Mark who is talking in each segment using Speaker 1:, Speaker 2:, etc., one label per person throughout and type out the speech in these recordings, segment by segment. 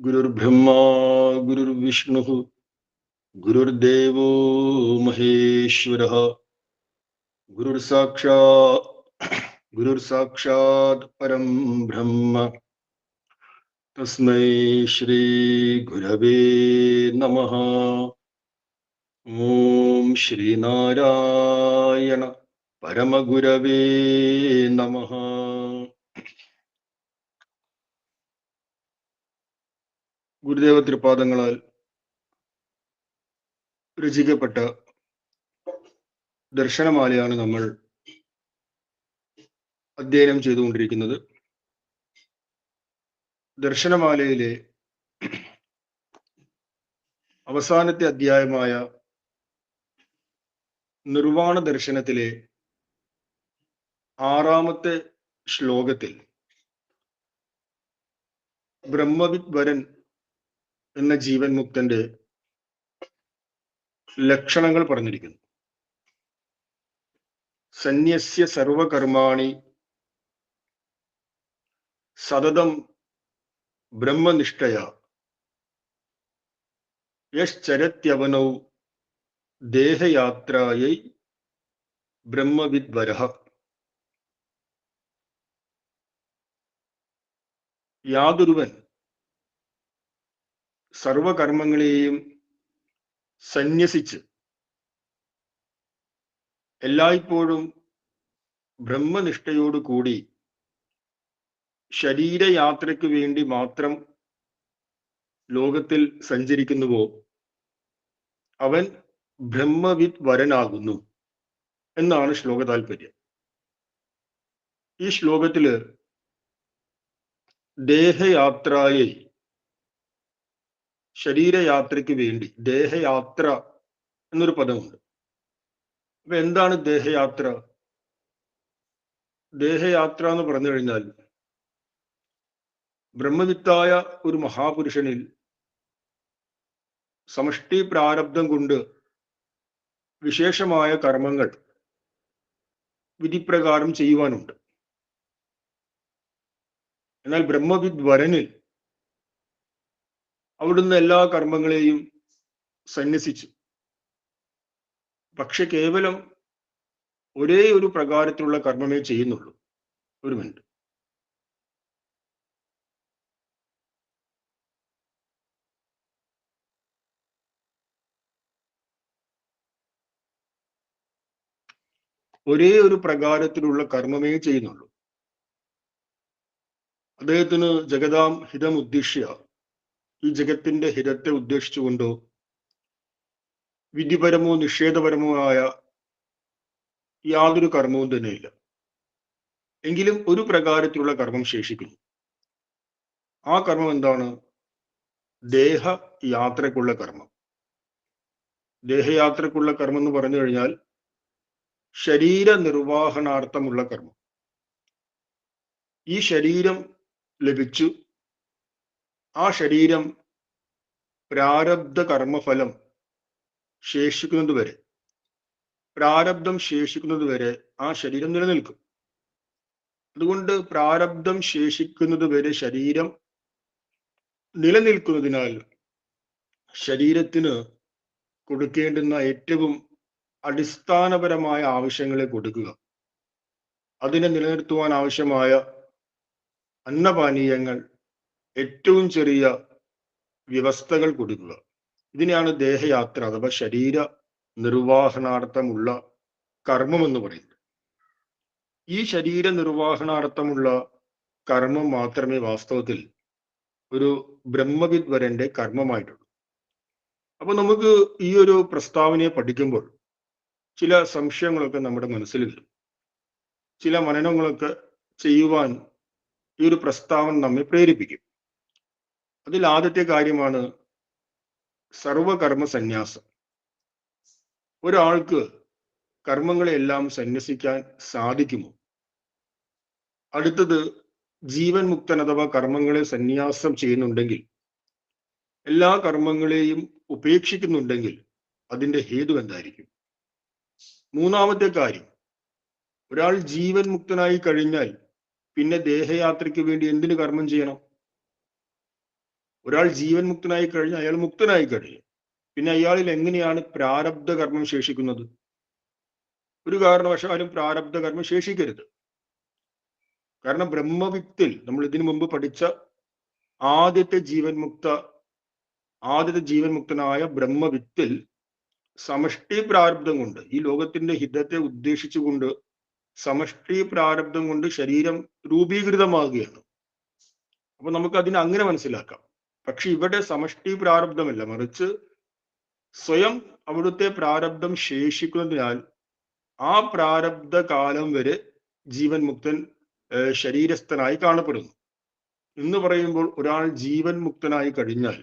Speaker 1: गुरुर्ब्रह्मा गुरुर्विष्णुः गुरुर्देवो महेश्वरः गुरुर्साक्षात् परं ब्रह्म तस्मै श्री गुरवे नमः। ओम श्रीनारायण परमगुरवे नमः। ഗുരുദേവ തൃപാദങ്ങളാൽ രചിക്കപ്പെട്ട ദർശനമാലയാണ് നമ്മൾ അധ്യയനം ചെയ്തുകൊണ്ടിരിക്കുന്നത്. ദർശനമാലയിലെ അവസാനത്തെ അധ്യായമായ നിർവാണ ദർശനത്തിലെ 6ാമത്തെ ശ്ലോകത്തിൽ ബ്രഹ്മവിദ് വരൻ എന്ന ജീവൻ മുക്തന്റെ ലക്ഷണങ്ങൾ പറഞ്ഞിരിക്കുന്നു. സന്യസ്യ സർവകർമാണി സതതം ബ്രഹ്മനിഷ്ഠയ യശ്ചരത്യവനൗ ദേഹയാത്രായൈ ബ്രഹ്മവിദ്വരഃ. യാതൊരുവൻ സർവകർമ്മങ്ങളെയും സന്യസിച്ച് എല്ലായ്പ്പോഴും ബ്രഹ്മനിഷ്ഠയോടുകൂടി ശരീരയാത്രയ്ക്ക് വേണ്ടി മാത്രം ലോകത്തിൽ സഞ്ചരിക്കുന്നുവോ അവൻ ബ്രഹ്മവിദ് വരനാകുന്നു എന്നാണ് ശ്ലോക താല്പര്യം. ഈ ശ്ലോകത്തില് ദേഹയാത്രയെ, ശരീരയാത്രയ്ക്ക് വേണ്ടി ദേഹയാത്ര എന്നൊരു പദമുണ്ട്. അപ്പൊ എന്താണ് ദേഹയാത്ര? ദേഹയാത്ര എന്ന് പറഞ്ഞു കഴിഞ്ഞാൽ ബ്രഹ്മവിത്തായ ഒരു മഹാപുരുഷനിൽ സമഷ്ടി പ്രാരബ്ധം കൊണ്ട് വിശേഷമായ കർമ്മങ്ങൾ വിധിപ്രകാരം ചെയ്യുവാനുണ്ട്. എന്നാൽ ബ്രഹ്മവിദ് വരനിൽ അവിടുന്ന് എല്ലാ കർമ്മങ്ങളെയും സന്യസിച്ചു. പക്ഷെ കേവലം ഒരേ ഒരു പ്രകാരത്തിലുള്ള കർമ്മമേ ചെയ്യുന്നുള്ളൂ. ഒരു മിനിറ്റ്. ഒരേ ഒരു പ്രകാരത്തിലുള്ള കർമ്മമേ ചെയ്യുന്നുള്ളൂ. അദ്ദേഹത്തിന് ജഗതാം ഹിതം ഉദ്ദേശ്യ, ഈ ജഗത്തിന്റെ ഹിതത്തെ ഉദ്ദേശിച്ചുകൊണ്ടോ വിധിപരമോ നിഷേധപരമോ ആയ യാതൊരു കർമ്മവും തന്നെയില്ല. എങ്കിലും ഒരു പ്രകാരത്തിലുള്ള കർമ്മം ശേഷിക്കുന്നു. ആ കർമ്മം എന്താണ്? ദേഹയാത്രക്കുള്ള കർമ്മം. ദേഹയാത്രക്കുള്ള കർമ്മം എന്ന് പറഞ്ഞു കഴിഞ്ഞാൽ ശരീര നിർവാഹനാർത്ഥമുള്ള കർമ്മം. ഈ ശരീരം ലഭിച്ചു, ആ ശരീരം പ്രാരബ്ധ കർമ്മഫലം ശേഷിക്കുന്നത് വരെ, പ്രാരബ്ധം ശേഷിക്കുന്നത് വരെ ആ ശരീരം നിലനിൽക്കും. അതുകൊണ്ട് പ്രാരബ്ധം ശേഷിക്കുന്നത് വരെ ശരീരം നിലനിൽക്കുന്നതിനാൽ ശരീരത്തിന് കൊടുക്കേണ്ടുന്ന ഏറ്റവും അടിസ്ഥാനപരമായ ആവശ്യങ്ങളെ കൊടുക്കുക, അതിനെ നിലനിർത്തുവാൻ ആവശ്യമായ അന്നപാനീയങ്ങൾ, ഏറ്റവും ചെറിയ വ്യവസ്ഥകൾ കൊടുക്കുക. ഇതിനെയാണ് ദേഹയാത്ര അഥവാ ശരീര നിർവാഹനാർത്ഥമുള്ള കർമ്മം എന്ന് പറയുന്നത്. ഈ ശരീര നിർവാഹനാർത്ഥമുള്ള കർമ്മം മാത്രമേ വാസ്തവത്തിൽ ഒരു ബ്രഹ്മവിദ് വരന്റെ കർമ്മമായിട്ടുള്ളൂ. അപ്പൊ നമുക്ക് ഈ ഒരു പ്രസ്താവനയെ പഠിക്കുമ്പോൾ ചില സംശയങ്ങളൊക്കെ നമ്മുടെ മനസ്സിൽ വരും. ചില മനനങ്ങളൊക്കെ ചെയ്യുവാൻ ഈ ഒരു പ്രസ്താവന നമ്മെ പ്രേരിപ്പിക്കും. അതിൽ ആദ്യത്തെ കാര്യമാണ് സർവകർമ്മ സന്യാസം. ഒരാൾക്ക് കർമ്മങ്ങളെല്ലാം സന്യസിക്കാൻ സാധിക്കുമോ? അടുത്തത്, ജീവൻ മുക്തൻ അഥവാ കർമ്മങ്ങളെ സന്യാസം ചെയ്യുന്നുണ്ടെങ്കിൽ, എല്ലാ കർമ്മങ്ങളെയും ഉപേക്ഷിക്കുന്നുണ്ടെങ്കിൽ അതിന്റെ ഹേതു എന്തായിരിക്കും? മൂന്നാമത്തെ കാര്യം, ഒരാൾ ജീവൻ മുക്തനായി കഴിഞ്ഞാൽ പിന്നെ ദേഹയാത്രയ്ക്ക് വേണ്ടി എന്തിനു കർമ്മം ചെയ്യണം? ഒരാൾ ജീവൻ മുക്തനായി കഴിഞ്ഞാൽ അയാൾ മുക്തനായി കഴിഞ്ഞു. പിന്നെ അയാളിൽ എങ്ങനെയാണ് പ്രാരബ്ധ കർമ്മം ശേഷിക്കുന്നത്? ഒരു കാരണവശാലും പ്രാരബ്ധ കർമ്മം ശേഷിക്കരുത്. കാരണം ബ്രഹ്മവിത്തിൽ നമ്മൾ ഇതിനു മുമ്പ് പഠിച്ച ആദ്യത്തെ ജീവൻ മുക്തനായ ബ്രഹ്മവിത്തിൽ സമഷ്ടി പ്രാരബ്ധം കൊണ്ട്, ഈ ലോകത്തിന്റെ ഹിതത്തെ ഉദ്ദേശിച്ചുകൊണ്ട് സമഷ്ടി പ്രാരബ്ധം കൊണ്ട് ശരീരം രൂപീകൃതമാകുകയാണ്. അപ്പൊ നമുക്ക് അതിനെ അങ്ങനെ മനസ്സിലാക്കാം. പക്ഷെ ഇവിടെ സമഷ്ടി പ്രാരബ്ധമല്ല, മറിച്ച് സ്വയം അവിടുത്തെ പ്രാരബ്ധം ശേഷിക്കുന്നതിനാൽ ആ പ്രാരബ്ധ കാലം വരെ ജീവൻ മുക്തൻ ശരീരസ്ഥനായി കാണപ്പെടുന്നു എന്ന് പറയുമ്പോൾ ഒരാൾ ജീവൻ മുക്തനായി കഴിഞ്ഞാൽ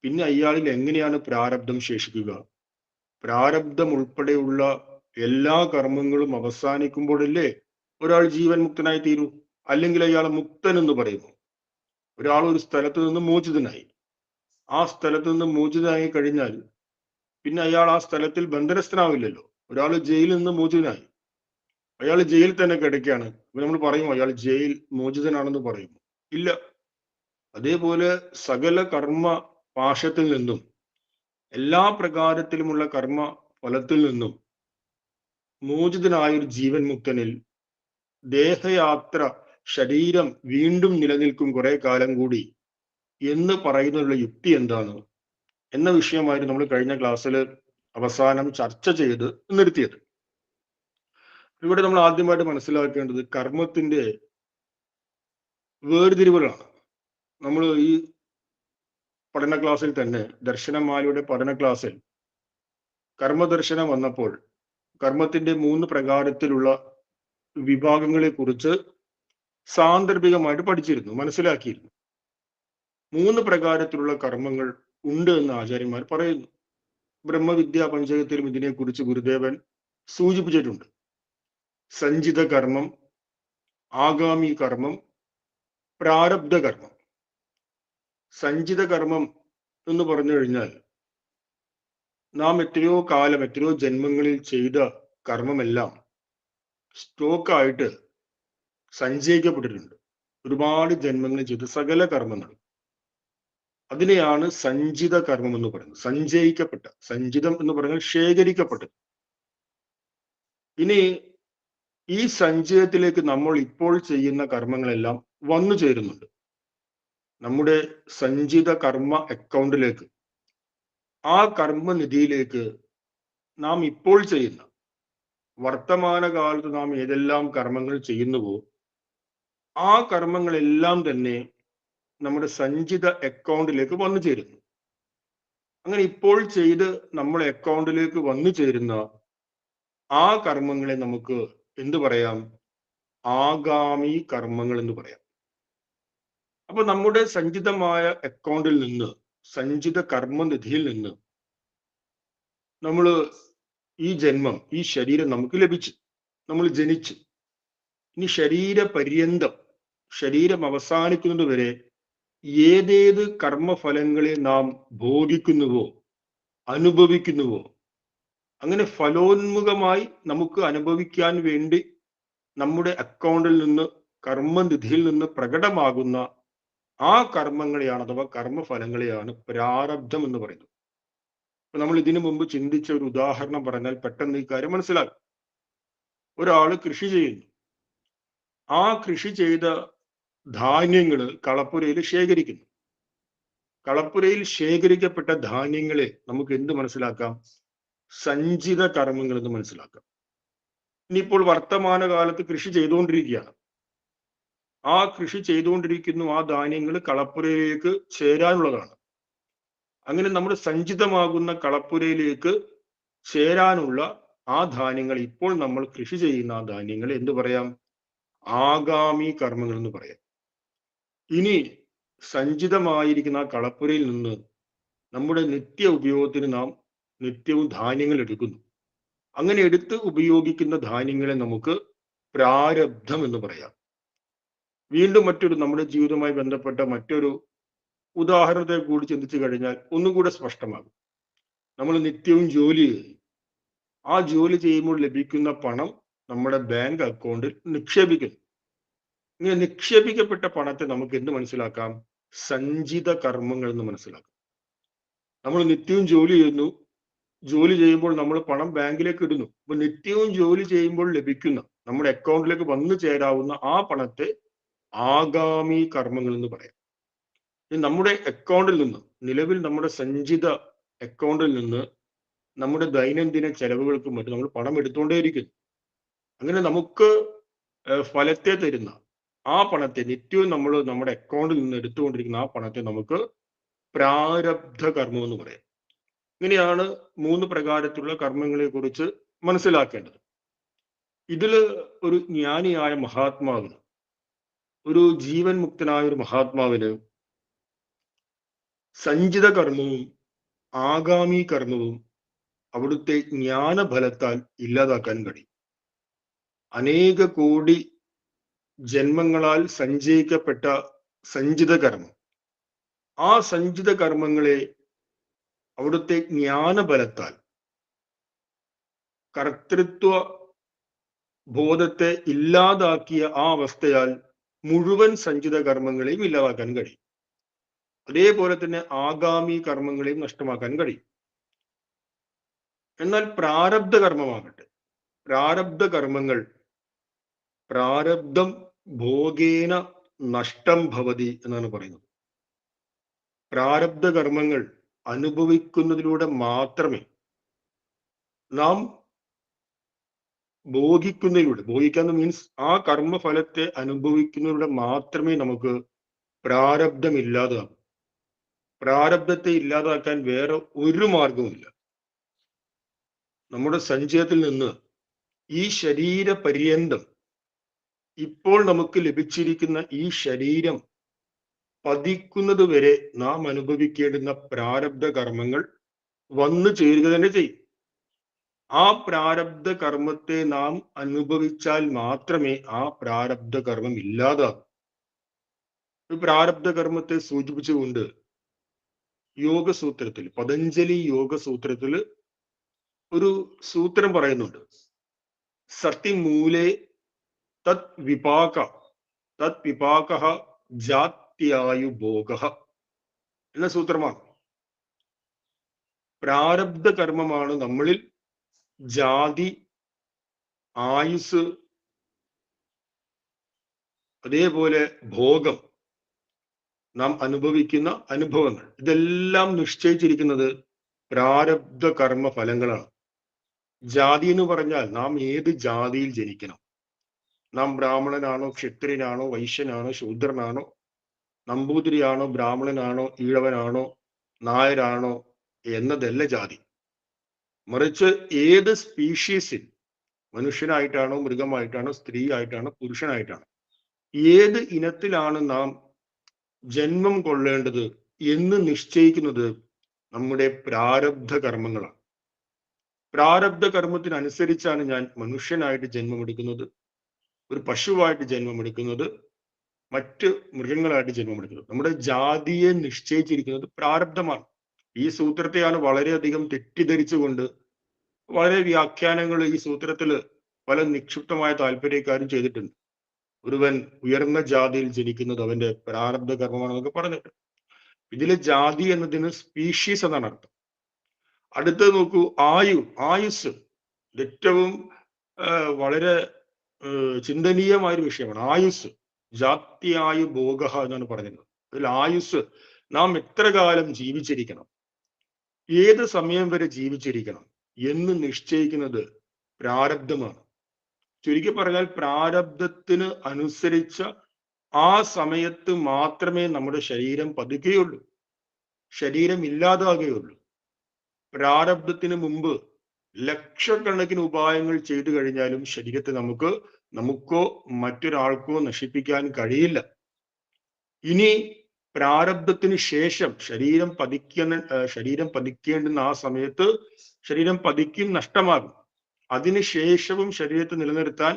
Speaker 1: പിന്നെ അയാളിൽ എങ്ങനെയാണ് പ്രാരബ്ധം ശേഷിക്കുക? പ്രാരബ്ധം ഉൾപ്പെടെയുള്ള എല്ലാ കർമ്മങ്ങളും അവസാനിക്കുമ്പോഴല്ലേ ഒരാൾ ജീവൻ മുക്തനായി തീരൂ. അല്ലെങ്കിൽ അയാൾ മുക്തൻ എന്ന് പറയുന്നു. ഒരാൾ ഒരു സ്ഥലത്ത് നിന്ന് മോചിതനായി, ആ സ്ഥലത്ത് നിന്ന് മോചിതനായി കഴിഞ്ഞാൽ പിന്നെ അയാൾ ആ സ്ഥലത്തിൽ ബന്ധനസ്ഥനാവില്ലല്ലോ. ഒരാൾ ജയിലിൽ നിന്ന് മോചിതനായി, അയാൾ ജയിൽ തന്നെ കിടക്കുകയാണ്, നമ്മൾ പറയുമോ അയാൾ ജയിൽ മോചിതനാണെന്ന് പറയുമോ? ഇല്ല. അതേപോലെ സകല കർമ്മ പാശത്തിൽ നിന്നും, എല്ലാ പ്രകാരത്തിലുമുള്ള കർമ്മ ഫലത്തിൽ നിന്നും മോചിതനായ ഒരു ജീവൻ മുക്തനിൽ ദേഹയാത്ര, ശരീരം വീണ്ടും നിലനിൽക്കും കുറെ കാലം കൂടി എന്ന് പറയുന്നതിനുള്ള യുക്തി എന്താണ് എന്ന വിഷയമായിരുന്നു നമ്മൾ കഴിഞ്ഞ ക്ലാസ്സിൽ അവസാനം ചർച്ച ചെയ്ത് നിർത്തിയത്. ഇവിടെ നമ്മൾ ആദ്യമായിട്ട് മനസ്സിലാക്കേണ്ടത് കർമ്മത്തിന്റെ വേർതിരിവുകളാണ്. നമ്മൾ ഈ പഠന ക്ലാസ്സിൽ തന്നെ, ദർശനമാലയുടെ പഠന ക്ലാസ്സിൽ കർമ്മദർശനം വന്നപ്പോൾ കർമ്മത്തിന്റെ 3 പ്രകാരത്തിലുള്ള വിഭാഗങ്ങളെ കുറിച്ച് സാന്ദർഭികമായിട്ട് പഠിച്ചിരുന്നു, മനസ്സിലാക്കിയിരുന്നു. 3 പ്രകാരത്തിലുള്ള കർമ്മങ്ങൾ ഉണ്ട് എന്ന് ആചാര്യന്മാർ പറയുന്നു. ബ്രഹ്മവിദ്യാ പഞ്ചകത്തിലും ഇതിനെക്കുറിച്ച് ഗുരുദേവൻ സൂചിപ്പിച്ചിട്ടുണ്ട്. സഞ്ചിത കർമ്മം, ആഗാമി കർമ്മം, പ്രാരബ്ധ കർമ്മം. സഞ്ചിത കർമ്മം എന്ന് പറഞ്ഞു കഴിഞ്ഞാൽ നാം എത്രയോ കാലം, എത്രയോ ജന്മങ്ങളിൽ ചെയ്ത കർമ്മമെല്ലാം സ്റ്റോക്കായിട്ട് സഞ്ചയിക്കപ്പെട്ടിട്ടുണ്ട്. ഒരുപാട് ജന്മങ്ങളിൽ ചെയ്ത സകല കർമ്മങ്ങൾ, അതിനെയാണ് സഞ്ചിത കർമ്മം എന്ന് പറയുന്നത്. സഞ്ചയിക്കപ്പെട്ട, സഞ്ചിതം എന്ന് പറഞ്ഞാൽ ശേഖരിക്കപ്പെട്ടത്. ഇനി ഈ സഞ്ചയത്തിലേക്ക് നമ്മൾ ഇപ്പോൾ ചെയ്യുന്ന കർമ്മങ്ങളെല്ലാം വന്നു ചേരുന്നുണ്ട്. നമ്മുടെ സഞ്ചിത കർമ്മ അക്കൗണ്ടിലേക്ക്, ആ കർമ്മനിധിയിലേക്ക് നാം ഇപ്പോൾ ചെയ്യുന്ന, വർത്തമാനകാലത്ത് നാം ഏതെല്ലാം കർമ്മങ്ങൾ ചെയ്യുന്നുവോ ആ കർമ്മങ്ങളെല്ലാം തന്നെ നമ്മുടെ സഞ്ചിത അക്കൗണ്ടിലേക്ക് വന്നു ചേരുന്നു. അങ്ങനെ ഇപ്പോൾ ചെയ്ത് നമ്മുടെ അക്കൗണ്ടിലേക്ക് വന്നു ചേരുന്ന ആ കർമ്മങ്ങളെ നമുക്ക് എന്ത് പറയാം? ആഗാമി കർമ്മങ്ങൾ എന്ന് പറയാം. അപ്പൊ നമ്മുടെ സഞ്ചിതമായ അക്കൗണ്ടിൽ നിന്ന്, സഞ്ചിത കർമ്മനിധിയിൽ നിന്ന് നമ്മൾ ഈ ജന്മം, ഈ ശരീരം നമുക്ക് ലഭിച്ചു, നമ്മൾ ജനിച്ചു. ഇനി ശരീരപര്യന്തം, ശരീരം അവസാനിക്കുന്നത് വരെ ഏതേത് കർമ്മഫലങ്ങളെ നാം ഭോഗിക്കുന്നുവോ, അനുഭവിക്കുന്നുവോ, അങ്ങനെ ഫലോന്മുഖമായി നമുക്ക് അനുഭവിക്കാൻ വേണ്ടി നമ്മുടെ അക്കൗണ്ടിൽ നിന്ന്, കർമ്മനിധിയിൽ നിന്ന് പ്രകടമാകുന്ന ആ കർമ്മങ്ങളെയാണ്, അഥവാ കർമ്മഫലങ്ങളെയാണ് പ്രാരബ്ധം എന്ന് പറയുന്നത്. അപ്പൊ നമ്മൾ ഇതിനു മുമ്പ് ചിന്തിച്ച ഒരു ഉദാഹരണം പറഞ്ഞാൽ പെട്ടെന്ന് ഈ കാര്യം മനസ്സിലാക്കും. ഒരാള് കൃഷി ചെയ്യുന്നു, ആ കൃഷി ചെയ്ത ധാന്യങ്ങൾ കളപ്പുരയിൽ ശേഖരിക്കുന്നു. കളപ്പുരയിൽ ശേഖരിക്കപ്പെട്ട ധാന്യങ്ങളെ നമുക്ക് എന്ത് മനസ്സിലാക്കാം? സഞ്ചിത കർമ്മങ്ങൾ എന്ന് മനസ്സിലാക്കാം. ഇനിയിപ്പോൾ വർത്തമാനകാലത്ത് കൃഷി ചെയ്തുകൊണ്ടിരിക്കുകയാണ്, ആ കൃഷി ചെയ്തുകൊണ്ടിരിക്കുന്നു, ആ ധാന്യങ്ങൾ കളപ്പുരയിലേക്ക് ചേരാനുള്ളതാണ്. അങ്ങനെ നമ്മുടെ സഞ്ചിതമാകുന്ന കളപ്പുരയിലേക്ക് ചേരാനുള്ള ആ ധാന്യങ്ങൾ, ഇപ്പോൾ നമ്മൾ കൃഷി ചെയ്യുന്ന ആ ധാന്യങ്ങൾ എന്ത് പറയാം? ആഗാമി കർമ്മങ്ങൾ എന്ന് പറയാം. ഇനി സഞ്ചിതമായിരിക്കുന്ന ആ കളപ്പുരയിൽ നിന്ന് നമ്മുടെ നിത്യ ഉപയോഗത്തിന് നാം നിത്യവും ധാന്യങ്ങൾ എടുക്കുന്നു. അങ്ങനെ എടുത്ത് ഉപയോഗിക്കുന്ന ധാന്യങ്ങളെ നമുക്ക് പ്രാരബ്ധം എന്ന് പറയാം. വീണ്ടും മറ്റൊരു നമ്മുടെ ജീവിതവുമായി ബന്ധപ്പെട്ട മറ്റൊരു ഉദാഹരണത്തെ കൂടി ചിന്തിച്ചു കഴിഞ്ഞാൽ ഒന്നും കൂടെ സ്പഷ്ടമാകും. നമ്മൾ നിത്യവും ജോലി ചെയ്യും, ആ ജോലി ചെയ്യുമ്പോൾ ലഭിക്കുന്ന പണം നമ്മുടെ ബാങ്ക് അക്കൗണ്ടിൽ നിക്ഷേപിക്കുന്നു. ഇങ്ങനെ നിക്ഷേപിക്കപ്പെട്ട പണത്തെ നമുക്ക് എന്ത് മനസ്സിലാക്കാം? സഞ്ചിത കർമ്മങ്ങൾ എന്ന് മനസ്സിലാക്കും. നമ്മൾ നിത്യവും ജോലി ചെയ്യുന്നു. ജോലി ചെയ്യുമ്പോൾ നമ്മൾ പണം ബാങ്കിലേക്ക് ഇടുന്നു. അപ്പൊ നിത്യവും ജോലി ചെയ്യുമ്പോൾ ലഭിക്കുന്ന നമ്മുടെ അക്കൗണ്ടിലേക്ക് വന്നു ചേരാവുന്ന ആ പണത്തെ ആഗാമി കർമ്മങ്ങൾ എന്ന് പറയാം. നമ്മുടെ അക്കൗണ്ടിൽ നിന്ന്, നിലവിൽ നമ്മുടെ സഞ്ചിത അക്കൗണ്ടിൽ നിന്ന് നമ്മുടെ ദൈനംദിന ചെലവുകൾക്കും മറ്റും നമ്മൾ പണം എടുത്തുകൊണ്ടേയിരിക്കുന്നു. അങ്ങനെ നമുക്ക് ഫലത്തെ തരുന്ന ആ പണത്തെ, നിത്യവും നമ്മൾ നമ്മുടെ അക്കൗണ്ടിൽ നിന്ന് എടുത്തുകൊണ്ടിരിക്കുന്ന ആ പണത്തെ നമുക്ക് പ്രാരബ്ധ കർമ്മം എന്ന് പറയാം. ഇങ്ങനെയാണ് 3 പ്രകാരത്തിലുള്ള കർമ്മങ്ങളെ കുറിച്ച് മനസ്സിലാക്കേണ്ടത്. ഇതില് ഒരു ജ്ഞാനിയായ മഹാത്മാവിന്, ഒരു ജീവൻ മുക്തനായ ഒരു മഹാത്മാവിന് സഞ്ചിത കർമ്മവും ആഗാമി കർമ്മവും അവിടുത്തെ ജ്ഞാനഫലത്താൽ ഇല്ലാതാക്കാൻ കഴിയും. അനേക കോടി ജന്മങ്ങളാൽ സഞ്ചയിക്കപ്പെട്ട സഞ്ചിത കർമ്മം, ആ സഞ്ചിത കർമ്മങ്ങളെ അവിടുത്തെ ജ്ഞാനബലത്താൽ, കർത്തൃത്വ ബോധത്തെ ഇല്ലാതാക്കിയ ആ അവസ്ഥയാൽ മുഴുവൻ സഞ്ചിത കർമ്മങ്ങളെയും ഇല്ലാതാക്കാൻ കഴിയും. അതേപോലെ തന്നെ ആഗാമി കർമ്മങ്ങളെയും നഷ്ടമാക്കാൻ കഴിയും. എന്നാൽ പ്രാരബ്ധ കർമ്മമാകട്ടെ, പ്രാരബ്ധ കർമ്മങ്ങൾ പ്രാരബ്ധം ഭോഗേന നഷ്ടം ഭവതി എന്നാണ് പറയുന്നത്. പ്രാരബ്ധ കർമ്മങ്ങൾ അനുഭവിക്കുന്നതിലൂടെ മാത്രമേ നാം ഭോഗിക്കുന്നതിലൂടെ, ഭോഗിക്കാന്ന് മീൻസ് ആ കർമ്മഫലത്തെ അനുഭവിക്കുന്നതിലൂടെ മാത്രമേ നമുക്ക് പ്രാരബ്ധം ഇല്ലാതാകൂ. പ്രാരബ്ധത്തെ ഇല്ലാതാക്കാൻ വേറെ ഒരു മാർഗവുമില്ല. നമ്മുടെ സഞ്ചയത്തിൽ നിന്ന് ഈ ശരീര പര്യന്തം, ഇപ്പോൾ നമുക്ക് ലഭിച്ചിരിക്കുന്ന ഈ ശരീരം പതിക്കുന്നത് വരെ നാം അനുഭവിക്കേണ്ടുന്ന പ്രാരബ്ധ കർമ്മങ്ങൾ വന്നു ചേരുക തന്നെ ചെയ്യും. ആ പ്രാരബ്ധ കർമ്മത്തെ നാം അനുഭവിച്ചാൽ മാത്രമേ ആ പ്രാരബ്ധ കർമ്മം ഇല്ലാതാകൂ. പ്രാരബ്ധ കർമ്മത്തെ സൂചിപ്പിച്ചുകൊണ്ട് യോഗസൂത്രത്തിൽ, പതഞ്ജലി യോഗസൂത്രത്തിൽ ഒരു സൂത്രം പറയുന്നുണ്ട്. സതിമൂലേ തത് വിപാക ജാത്യായുഭോഗ എന്ന സൂത്രമാണ്. പ്രാരബ്ധ കർമ്മമാണ് നമ്മളിൽ ജാതി, ആയുസ്, അതേപോലെ ഭോഗം, നാം അനുഭവിക്കുന്ന അനുഭവങ്ങൾ, ഇതെല്ലാം നിശ്ചയിച്ചിരിക്കുന്നത് പ്രാരബ്ധ കർമ്മ ഫലങ്ങളാണ്. ജാതി എന്ന് പറഞ്ഞാൽ നാം ഏത് ജാതിയിൽ ജനിക്കണം, നാം ബ്രാഹ്മണനാണോ, ക്ഷത്രിയനാണോ, വൈശ്യനാണോ, ശൂദ്രനാണോ, നമ്പൂതിരിയാണോ, ബ്രാഹ്മണനാണോ, ഈഴവനാണോ, നായരാണോ എന്നതല്ല ജാതി. മറിച്ച് ഏത് സ്പീഷീസിൽ, മനുഷ്യനായിട്ടാണോ, മൃഗമായിട്ടാണോ, സ്ത്രീ ആയിട്ടാണോ, പുരുഷനായിട്ടാണോ, ഏത് ഇനത്തിലാണ് നാം ജന്മം കൊള്ളേണ്ടത് എന്ന് നിശ്ചയിക്കുന്നത് നമ്മുടെ പ്രാരബ്ധ കർമ്മങ്ങളാണ്. പ്രാരബ്ധ കർമ്മത്തിനനുസരിച്ചാണ് ഞാൻ മനുഷ്യനായിട്ട് ജന്മമെടുക്കുന്നത്, ഒരു പശുവായിട്ട് ജന്മമെടുക്കുന്നത്, മറ്റ് മൃഗങ്ങളായിട്ട് ജന്മമെടുക്കുന്നത്. നമ്മുടെ ജാതിയെ നിശ്ചയിച്ചിരിക്കുന്നത് പ്രാരബ്ധമാണ്. ഈ സൂത്രത്തെയാണ് വളരെയധികം തെറ്റിദ്ധരിച്ചുകൊണ്ട് വളരെ വ്യാഖ്യാനങ്ങൾ ഈ സൂത്രത്തിൽ പല നിക്ഷിപ്തമായ താല്പര്യക്കാരും ചെയ്തിട്ടുണ്ട്. ഒരുവൻ ഉയർന്ന ജാതിയിൽ ജനിക്കുന്നത് അവന്റെ പ്രാരബ്ധ കർമ്മമാണെന്നൊക്കെ പറഞ്ഞിട്ട്. ഇതിലെ ജാതി എന്നതിന് സ്പീഷീസ് എന്നാണ് അർത്ഥം. അടുത്തത് നോക്കൂ, ആയുസ് ഏറ്റവും വളരെ ചിന്തനീയമായ ഒരു വിഷയമാണ്. ആയുസ്, ജാത്യായു ഭോഗ എന്നാണ് പറയുന്നത്. അതിൽ ആയുസ്, നാം എത്ര കാലം ജീവിച്ചിരിക്കണം, ഏത് സമയം വരെ ജീവിച്ചിരിക്കണം എന്ന് നിശ്ചയിക്കുന്നത് പ്രാരബ്ധമാണ്. ചുരുക്കി പറഞ്ഞാൽ പ്രാരബ്ധത്തിന് അനുസരിച്ച ആ സമയത്ത് മാത്രമേ നമ്മുടെ ശരീരം പതിക്കുകയുള്ളൂ, ശരീരം ഇല്ലാതാകുകയുള്ളൂ. പ്രാരബ്ധത്തിന് മുമ്പ് ലക്ഷക്കണക്കിന് ഉപായങ്ങൾ ചെയ്തു കഴിഞ്ഞാലും ശരീരത്തെ നമുക്കോ മറ്റൊരാൾക്കോ നശിപ്പിക്കാൻ കഴിയില്ല. ഇനി പ്രാരബ്ധത്തിന് ശേഷം ശരീരം പതിക്കേണ്ടുന്ന ആ സമയത്ത് ശരീരം പതിക്കും, നഷ്ടമാകും. അതിനുശേഷവും ശരീരത്തെ നിലനിർത്താൻ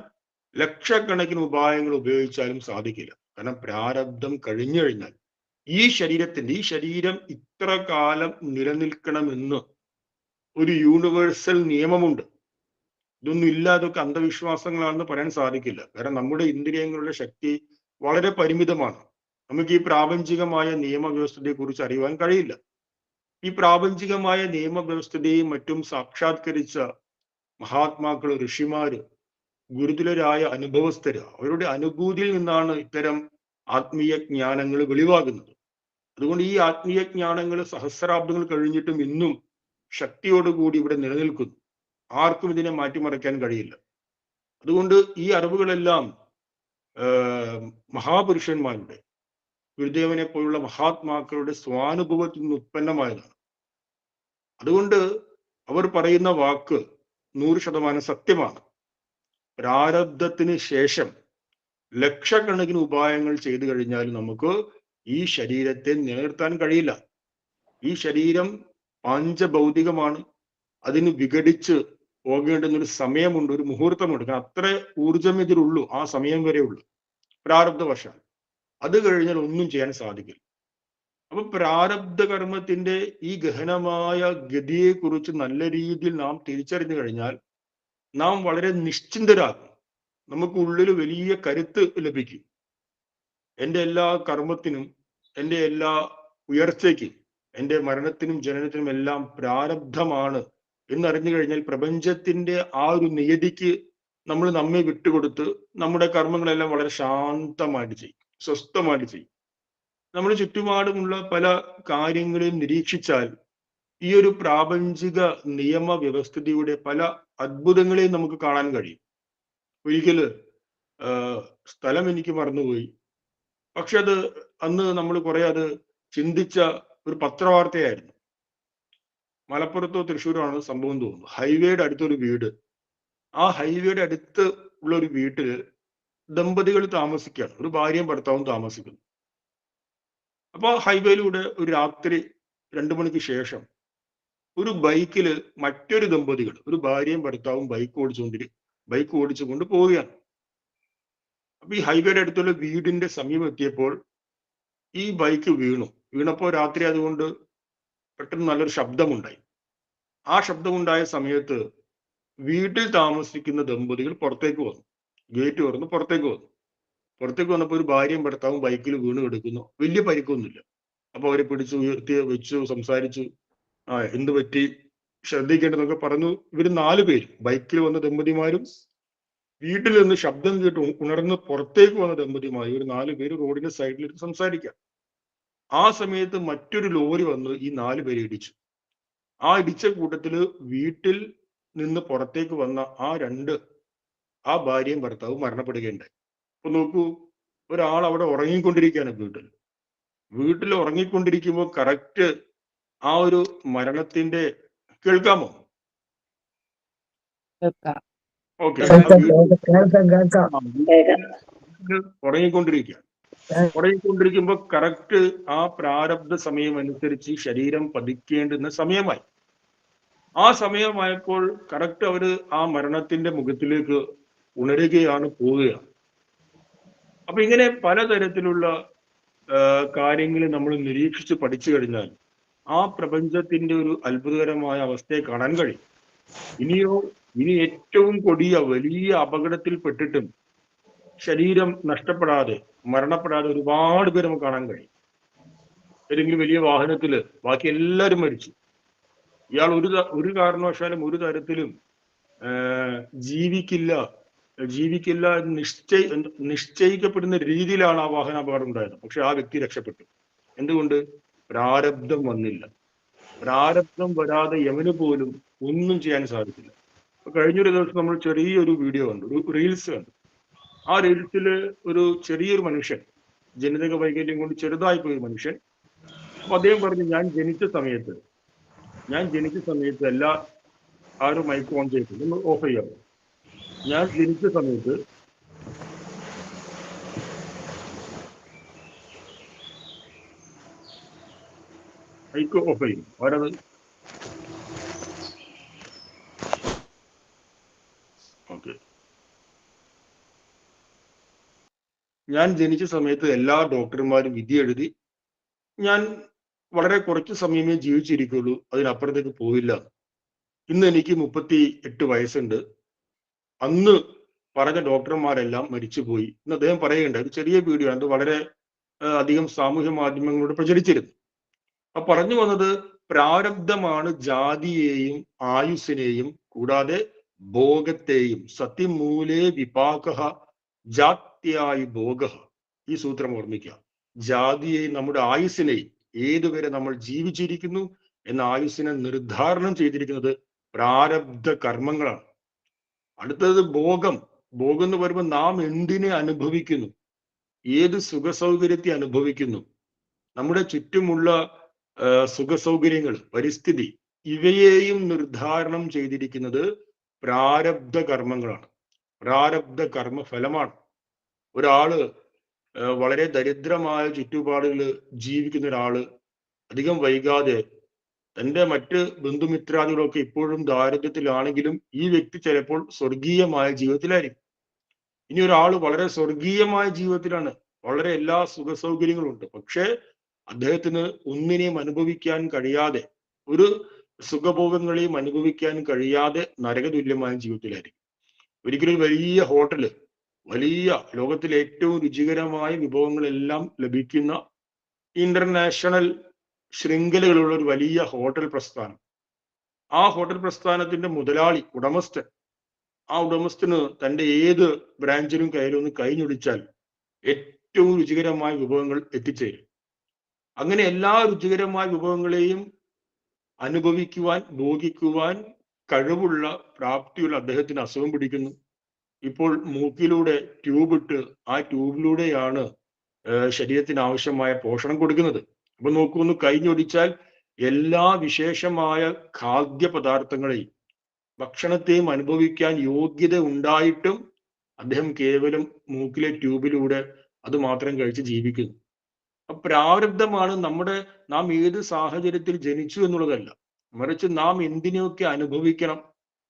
Speaker 1: ലക്ഷക്കണക്കിന് ഉപായങ്ങൾ ഉപയോഗിച്ചാലും സാധിക്കില്ല. കാരണം പ്രാരബ്ധം കഴിഞ്ഞു കഴിഞ്ഞാൽ ഈ ശരീരം ഇത്ര കാലം നിലനിൽക്കണമെന്ന് ഒരു യൂണിവേഴ്സൽ നിയമമുണ്ട്. ഇതൊന്നും ഇല്ലാതൊക്കെ അന്ധവിശ്വാസങ്ങളാണെന്ന് പറയാൻ സാധിക്കില്ല. കാരണം നമ്മുടെ ഇന്ദ്രിയങ്ങളുടെ ശക്തി വളരെ പരിമിതമാണ്. നമുക്ക് ഈ പ്രാപഞ്ചികമായ നിയമവ്യവസ്ഥയെ കുറിച്ച് അറിയുവാൻ കഴിയില്ല. ഈ പ്രാപഞ്ചികമായ നിയമവ്യവസ്ഥയും മറ്റും സാക്ഷാത്കരിച്ച മഹാത്മാക്കള്, ഋഷിമാര്, ഗുരുതുലരായ അനുഭവസ്ഥര്, അവരുടെ അനുഭൂതിയിൽ നിന്നാണ് ഇത്തരം ആത്മീയ ജ്ഞാനങ്ങൾ വെളിവാകുന്നത്. അതുകൊണ്ട് ഈ ആത്മീയ ജ്ഞാനങ്ങൾ സഹസ്രാബ്ദങ്ങൾ കഴിഞ്ഞിട്ടും ഇന്നും ശക്തിയോടുകൂടി ഇവിടെ നിലനിൽക്കുന്നു. ആർക്കും ഇതിനെ മാറ്റിമറിക്കാൻ കഴിയില്ല. അതുകൊണ്ട് ഈ അറിവുകളെല്ലാം മഹാപുരുഷന്മാരുടെ, ഗുരുദേവനെ പോലുള്ള മഹാത്മാക്കളുടെ സ്വാനുഭവത്തിൽ നിന്ന് ഉത്പന്നമായതാണ്. അതുകൊണ്ട് അവർ പറയുന്ന വാക്ക് 100% സത്യമാണ്. പ്രാരബ്ധത്തിന് ശേഷം ലക്ഷക്കണക്കിന് ഉപായങ്ങൾ ചെയ്തു കഴിഞ്ഞാൽ നമുക്ക് ഈ ശരീരത്തെ നിലനിർത്താൻ കഴിയില്ല. ഈ ശരീരം പാഞ്ചഭൗതികമാണ്. അതിന് വിഘടിച്ച് പോകേണ്ടുന്നൊരു സമയമുണ്ട്, ഒരു മുഹൂർത്തമുണ്ട്. കാരണം അത്ര ഊർജം ഇതിലുള്ളൂ, ആ സമയം വരെ ഉള്ളൂ പ്രാരബ്ധവശാൽ. അത് കഴിഞ്ഞാൽ ഒന്നും ചെയ്യാൻ സാധിക്കില്ല. അപ്പൊ പ്രാരബ്ധ കർമ്മത്തിന്റെ ഈ ഗഹനമായ ഗതിയെക്കുറിച്ച് നല്ല രീതിയിൽ നാം തിരിച്ചറിഞ്ഞു കഴിഞ്ഞാൽ നാം വളരെ നിശ്ചിന്തരാകും. നമുക്ക് ഉള്ളിൽ വലിയ കരുത്ത് ലഭിക്കും. എൻ്റെ എല്ലാ കർമ്മത്തിനും, എൻ്റെ എല്ലാ ഉയർച്ചയ്ക്കും, എൻ്റെ മരണത്തിനും ജനനത്തിനും എല്ലാം പ്രാരബ്ധമാണ് എന്നറിഞ്ഞു കഴിഞ്ഞാൽ പ്രപഞ്ചത്തിന്റെ ആ ഒരു നിയതിക്ക് നമ്മൾ നമ്മെ വിട്ടുകൊടുത്ത് നമ്മുടെ കർമ്മങ്ങളെല്ലാം വളരെ ശാന്തമായിട്ട് ചെയ്യും, സ്വസ്ഥമായിട്ട് ചെയ്യും. നമ്മൾ ചുറ്റുപാടുമുള്ള പല കാര്യങ്ങളെയും നിരീക്ഷിച്ചാൽ ഈ ഒരു പ്രാപഞ്ചിക നിയമവ്യവസ്ഥിതിയുടെ പല അത്ഭുതങ്ങളെയും നമുക്ക് കാണാൻ കഴിയും. ഒരിക്കല് സ്ഥലം എനിക്ക് മറന്നുപോയി. പക്ഷെ അത് അന്ന് നമ്മൾ കുറെ അത് ചിന്തിച്ച ഒരു പത്രവാർത്തയായിരുന്നു. മലപ്പുറത്തോ തൃശ്ശൂരാണ് സംഭവം തോന്നുന്നു. ഹൈവേയുടെ അടുത്തൊരു വീട്. ആ ഹൈവേയുടെ അടുത്ത് ഉള്ള ഒരു വീട്ടില് ദമ്പതികൾ താമസിക്കുകയാണ്. ഒരു ഭാര്യയും ഭർത്താവും താമസിക്കുന്നു. അപ്പൊ ഹൈവേയിലൂടെ ഒരു രാത്രി 2 മണിക്ക് ശേഷം ഒരു ബൈക്കില് മറ്റൊരു ദമ്പതികൾ, ഒരു ഭാര്യയും ഭർത്താവും ബൈക്ക് ഓടിച്ചുകൊണ്ട് പോവുകയാണ്. അപ്പൊ ഈ ഹൈവേയുടെ അടുത്തുള്ള വീടിന്റെ സമീപം എത്തിയപ്പോൾ ഈ ബൈക്ക് വീണപ്പോൾ രാത്രി അതുകൊണ്ട് പെട്ടെന്ന് നല്ലൊരു ശബ്ദമുണ്ടായി. ആ ശബ്ദമുണ്ടായ സമയത്ത് വീട്ടിൽ താമസിക്കുന്ന ദമ്പതികൾ പുറത്തേക്ക് വന്നു. ഗേറ്റ് തുറന്ന് പുറത്തേക്ക് വന്നപ്പോൾ ഒരു ഭാര്യയും ഭർത്താവും ബൈക്കിൽ വീണ് കിടക്കുന്നു. വലിയ പരിക്കൊന്നുമില്ല. അപ്പൊ അവരെ പിടിച്ചു ഉയർത്തി വെച്ചു, സംസാരിച്ചു. എന്ത് പറ്റി, ശ്രദ്ധിക്കേണ്ടതൊക്കെ പറഞ്ഞു. ഇവര് 4 പേര്, ബൈക്കിൽ വന്ന ദമ്പതിമാരും വീട്ടിൽ നിന്ന് ശബ്ദം കേട്ട് ഉണർന്ന് പുറത്തേക്ക് വന്ന ദമ്പതിമാരും, ഒരു 4 പേര് റോഡിന്റെ സൈഡിൽ സംസാരിക്കാം. ആ സമയത്ത് മറ്റൊരു ലോറി വന്ന് ഈ 4 പേരെ ഇടിച്ചു. ആ ഇടിച്ച കൂട്ടത്തില് വീട്ടിൽ നിന്ന് പുറത്തേക്ക് വന്ന ആ ഭാര്യയും ഭർത്താവും മരണപ്പെടുകയുണ്ടായി. അപ്പൊ നോക്കൂ, ഒരാൾ അവിടെ ഉറങ്ങിക്കൊണ്ടിരിക്കുകയാണ്. വീട്ടിൽ ഉറങ്ങിക്കൊണ്ടിരിക്കുമ്പോൾ കറക്റ്റ് ആ ഒരു മരണത്തിന്റെ, കേൾക്കാമോ? ഓക്കെ. ഉറങ്ങിക്കൊണ്ടിരിക്കുമ്പോ കറക്റ്റ് ആ പ്രാരബ്ധ സമയം അനുസരിച്ച് ശരീരം പതിക്കേണ്ടുന്ന സമയമായി. ആ സമയമായപ്പോൾ കറക്റ്റ് അവര് ആ മരണത്തിന്റെ മുഖത്തിലേക്ക് ഉണരുകയാണ്, പോവുകയാണ്. അപ്പൊ ഇങ്ങനെ പലതരത്തിലുള്ള കാര്യങ്ങൾ നമ്മൾ നിരീക്ഷിച്ച് പഠിച്ചു കഴിഞ്ഞാൽ ആ പ്രപഞ്ചത്തിന്റെ ഒരു അത്ഭുതകരമായ അവസ്ഥയെ കാണാൻ കഴിയും. ഇനി ഏറ്റവും കൊടിയ വലിയ അപകടത്തിൽപ്പെട്ടിട്ടും ശരീരം നഷ്ടപ്പെടാതെ, മരണപ്പെടാതെ ഒരുപാട് പേര് നമുക്ക് കാണാൻ കഴിയും. ഏതെങ്കിലും വലിയ വാഹനത്തില് ബാക്കി എല്ലാവരും മരിച്ചു. ഇയാൾ ഒരു കാരണവശാലും ഒരു തരത്തിലും ജീവിക്കില്ല നിശ്ചയിക്കപ്പെടുന്ന രീതിയിലാണ് ആ വാഹനാപകടം ഉണ്ടായത്. പക്ഷെ ആ വ്യക്തി രക്ഷപ്പെട്ടു. എന്തുകൊണ്ട്? പ്രാരബ്ധം വന്നില്ല. പ്രാരബ്ധം വരാതെ യവന് പോലും ഒന്നും ചെയ്യാൻ സാധിക്കില്ല. കഴിഞ്ഞൊരു ദിവസം നമ്മൾ ചെറിയൊരു വീഡിയോ കണ്ടു, ഒരു റീൽസ് കണ്ടു. ആ റീൽസില് ഒരു ചെറിയൊരു മനുഷ്യൻ, ജനിതക വൈകല്യം കൊണ്ട് ചെറുതായി പോയ മനുഷ്യൻ. അപ്പൊ അദ്ദേഹം പറഞ്ഞു, ഞാൻ ജനിച്ച സമയത്ത് ആരും മൈക്ക് ഓൺ ചെയ്തിട്ടുണ്ട്, ഒന്ന് ഓഫ് ചെയ്യാമോ? ഞാൻ ജനിച്ച സമയത്ത് മൈക്ക് ഓഫ് ചെയ്യും. അവരത് ഓക്കെ. ഞാൻ ജനിച്ച സമയത്ത് എല്ലാ ഡോക്ടർമാരും വിധി എഴുതി ഞാൻ വളരെ കുറച്ച് സമയമേ ജീവിച്ചിരിക്കുള്ളൂ, അതിനപ്പുറത്തേക്ക് പോയില്ല. ഇന്ന് എനിക്ക് 38 വയസ്സുണ്ട്. അന്ന് പറഞ്ഞ ഡോക്ടർമാരെല്ലാം മരിച്ചുപോയി എന്ന് അദ്ദേഹം പറയുകയുണ്ടായി. ഒരു ചെറിയ വീഡിയോ ആണ്, അത് വളരെ അധികം സാമൂഹ്യ മാധ്യമങ്ങളിലൂടെ പ്രചരിച്ചിരുന്നു. അപ്പൊ പറഞ്ഞു വന്നത്, പ്രാരബ്ധമാണ് ജാതിയെയും ആയുസ്സിനെയും കൂടാതെ ഭോഗത്തെയും. സത്യമൂലേ വിപാക ജാത്യായി ഭോഗ. ഈ സൂത്രം ഓർമ്മിക്കുക. ജാതിയെയും നമ്മുടെ ആയുസ്സിനെയും, ഏതുവരെ നമ്മൾ ജീവിച്ചിരിക്കുന്നു എന്ന ആയുസ്സിനെ നിർദ്ധാരണം ചെയ്തിരിക്കുന്നത് പ്രാരബ്ധ കർമ്മങ്ങളാണ്. അടുത്തത് ഭോഗം. ഭോഗം എന്ന് പറയുമ്പോൾ നാം എന്തിനെ അനുഭവിക്കുന്നു, ഏത് സുഖസൗകര്യത്തെ അനുഭവിക്കുന്നു, നമ്മുടെ ചുറ്റുമുള്ള സുഖസൗകര്യങ്ങൾ, പരിസ്ഥിതി, ഇവയെയും നിർദ്ധാരണം ചെയ്തിരിക്കുന്നത് പ്രാരബ്ധ കർമ്മങ്ങളാണ്, പ്രാരബ്ധ കർമ്മഫലമാണ്. ഒരാള് വളരെ ദരിദ്രമായ ചുറ്റുപാടുകൾ ജീവിക്കുന്ന ഒരാള് അധികം വൈകാതെ തന്റെ മറ്റ് ബന്ധുമിത്രാദികളൊക്കെ ഇപ്പോഴും ദാരിദ്ര്യത്തിലാണെങ്കിലും ഈ വ്യക്തി ചിലപ്പോൾ സ്വർഗീയമായ ജീവിതത്തിലായിരിക്കും. ഇനി ഒരാൾ വളരെ സ്വർഗീയമായ ജീവിതത്തിലാണ്, വളരെ എല്ലാ സുഖ സൗകര്യങ്ങളും ഉണ്ട്, പക്ഷേ അദ്ദേഹത്തിന് ഒന്നിനെയും അനുഭവിക്കാൻ കഴിയാതെ, ഒരു സുഖഭോഗങ്ങളെയും അനുഭവിക്കാൻ കഴിയാതെ നരകതുല്യമായ ജീവിതത്തിലായിരിക്കും. ഒരിക്കലും വലിയ ഹോട്ടല്, വലിയ ലോകത്തിലെ ഏറ്റവും രുചികരമായ വിഭവങ്ങളെല്ലാം ലഭിക്കുന്ന ഇന്റർനാഷണൽ ശൃംഖലകളുള്ള ഒരു വലിയ ഹോട്ടൽ പ്രസ്ഥാനം, ആ ഹോട്ടൽ പ്രസ്ഥാനത്തിന്റെ മുതലാളി, ഉടമസ്ഥൻ, ആ ഉടമസ്ഥന് തന്റെ ഏത് ബ്രാഞ്ചിലും കയറി ഒന്ന് കൈഞ്ഞൊടിച്ചാൽ ഏറ്റവും രുചികരമായ വിഭവങ്ങൾ എത്തിച്ചേരും. അങ്ങനെ എല്ലാ രുചികരമായ വിഭവങ്ങളെയും അനുഭവിക്കുവാൻ, ഭോഗിക്കുവാൻ കഴിവുള്ള, പ്രാപ്തിയുള്ള അദ്ദേഹത്തിന് അസുഖം പിടിക്കുന്നു. ഇപ്പോൾ മൂക്കിലൂടെ ട്യൂബ് ഇട്ട് ആ ട്യൂബിലൂടെയാണ് ശരീരത്തിന് ആവശ്യമായ പോഷണം കൊടുക്കുന്നത്. അപ്പൊ നോക്കൂ, ഒന്ന് കൈഞ്ഞൊടിച്ചാൽ എല്ലാ വിശേഷമായ ഖാദ്യ പദാർത്ഥങ്ങളെയും, ഭക്ഷണത്തെയും അനുഭവിക്കാൻ യോഗ്യത ഉണ്ടായിട്ടും അദ്ദേഹം കേവലം മൂക്കിലെ ട്യൂബിലൂടെ അത് മാത്രം കഴിച്ച് ജീവിക്കുന്നു. പ്രാരബ്ധമാണ് നാം ഏത് സാഹചര്യത്തിൽ ജനിച്ചു എന്നുള്ളതല്ല, മറിച്ച് നാം എന്തിനെയൊക്കെ അനുഭവിക്കണം,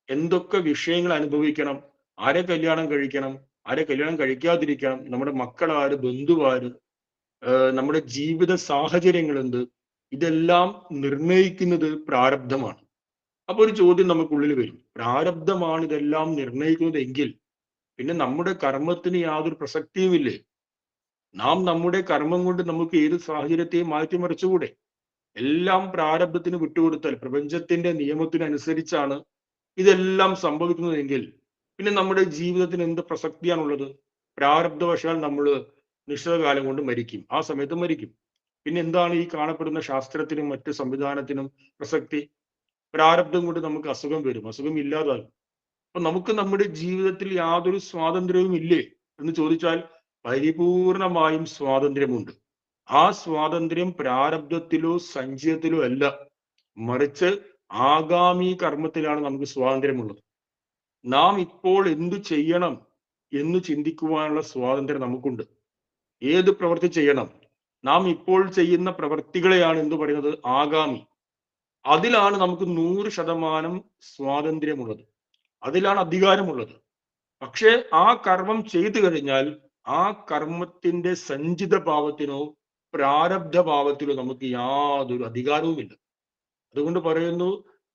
Speaker 1: എന്തൊക്കെ വിഷയങ്ങൾ അനുഭവിക്കണം, ആരെ കല്യാണം കഴിക്കണം, ആരെ കല്യാണം കഴിക്കാതിരിക്കണം, നമ്മുടെ മക്കളാര്, ബന്ധുവാര്, നമ്മുടെ ജീവിത സാഹചര്യങ്ങൾ എന്ത്, ഇതെല്ലാം നിർണയിക്കുന്നത് പ്രാരബ്ധമാണ്. അപ്പൊ ഒരു ചോദ്യം നമുക്കുള്ളിൽ വരും, പ്രാരബ്ധമാണ് ഇതെല്ലാം നിർണയിക്കുന്നത് എങ്കിൽ പിന്നെ നമ്മുടെ കർമ്മത്തിന് യാതൊരു പ്രസക്തിയുമില്ലേ? നാം നമ്മുടെ കർമ്മം കൊണ്ട് നമുക്ക് ഏത് സാഹചര്യത്തെയും മാറ്റിമറിച്ചുകൂടെ? എല്ലാം പ്രാരബ്ധത്തിന് വിട്ടുകൊടുത്താൽ, പ്രപഞ്ചത്തിന്റെ നിയമത്തിനനുസരിച്ചാണ് ഇതെല്ലാം സംഭവിക്കുന്നതെങ്കിൽ പിന്നെ നമ്മുടെ ജീവിതത്തിന് എന്ത് പ്രസക്തിയാണുള്ളത്? പ്രാരബ്ധവശാൽ നമ്മൾ നിശ്ചിതകാലം കൊണ്ട് മരിക്കും, ആ സമയത്ത് മരിക്കും. പിന്നെ എന്താണ് ഈ കാണപ്പെടുന്ന ശാസ്ത്രത്തിനും മറ്റ് സംവിധാനത്തിനും പ്രസക്തി? പ്രാരബ്ധം കൊണ്ട് നമുക്ക് അസുഖം വരും, അസുഖം ഇല്ലാതാകും. അപ്പൊ നമുക്ക് നമ്മുടെ ജീവിതത്തിൽ യാതൊരു സ്വാതന്ത്ര്യവും ഇല്ലേ എന്ന് ചോദിച്ചാൽ പരിപൂർണമായും സ്വാതന്ത്ര്യമുണ്ട്. ആ സ്വാതന്ത്ര്യം പ്രാരബ്ധത്തിലോ സഞ്ചയത്തിലോ അല്ല, മറിച്ച് ആഗാമി കർമ്മത്തിലാണ് നമുക്ക് സ്വാതന്ത്ര്യമുള്ളത്. നാം ഇപ്പോൾ എന്തു ചെയ്യണം എന്ന് ചിന്തിക്കുവാനുള്ള സ്വാതന്ത്ര്യം നമുക്കുണ്ട്. ഏത് പ്രവൃത്തി ചെയ്യണം, നാം ഇപ്പോൾ ചെയ്യുന്ന പ്രവൃത്തികളെയാണ് എന്ത് പറയുന്നത്? ആഗാമി. അതിലാണ് നമുക്ക് 100% സ്വാതന്ത്ര്യമുള്ളത്, അതിലാണ് അധികാരമുള്ളത്. പക്ഷേ ആ കർമ്മം ചെയ്തു കഴിഞ്ഞാൽ ആ കർമ്മത്തിന്റെ സഞ്ചിത ഭാവത്തിനോ പ്രാരബ്ധ ഭാവത്തിലോ നമുക്ക് യാതൊരു അധികാരവുമില്ല. അതുകൊണ്ട് പറയുന്നു,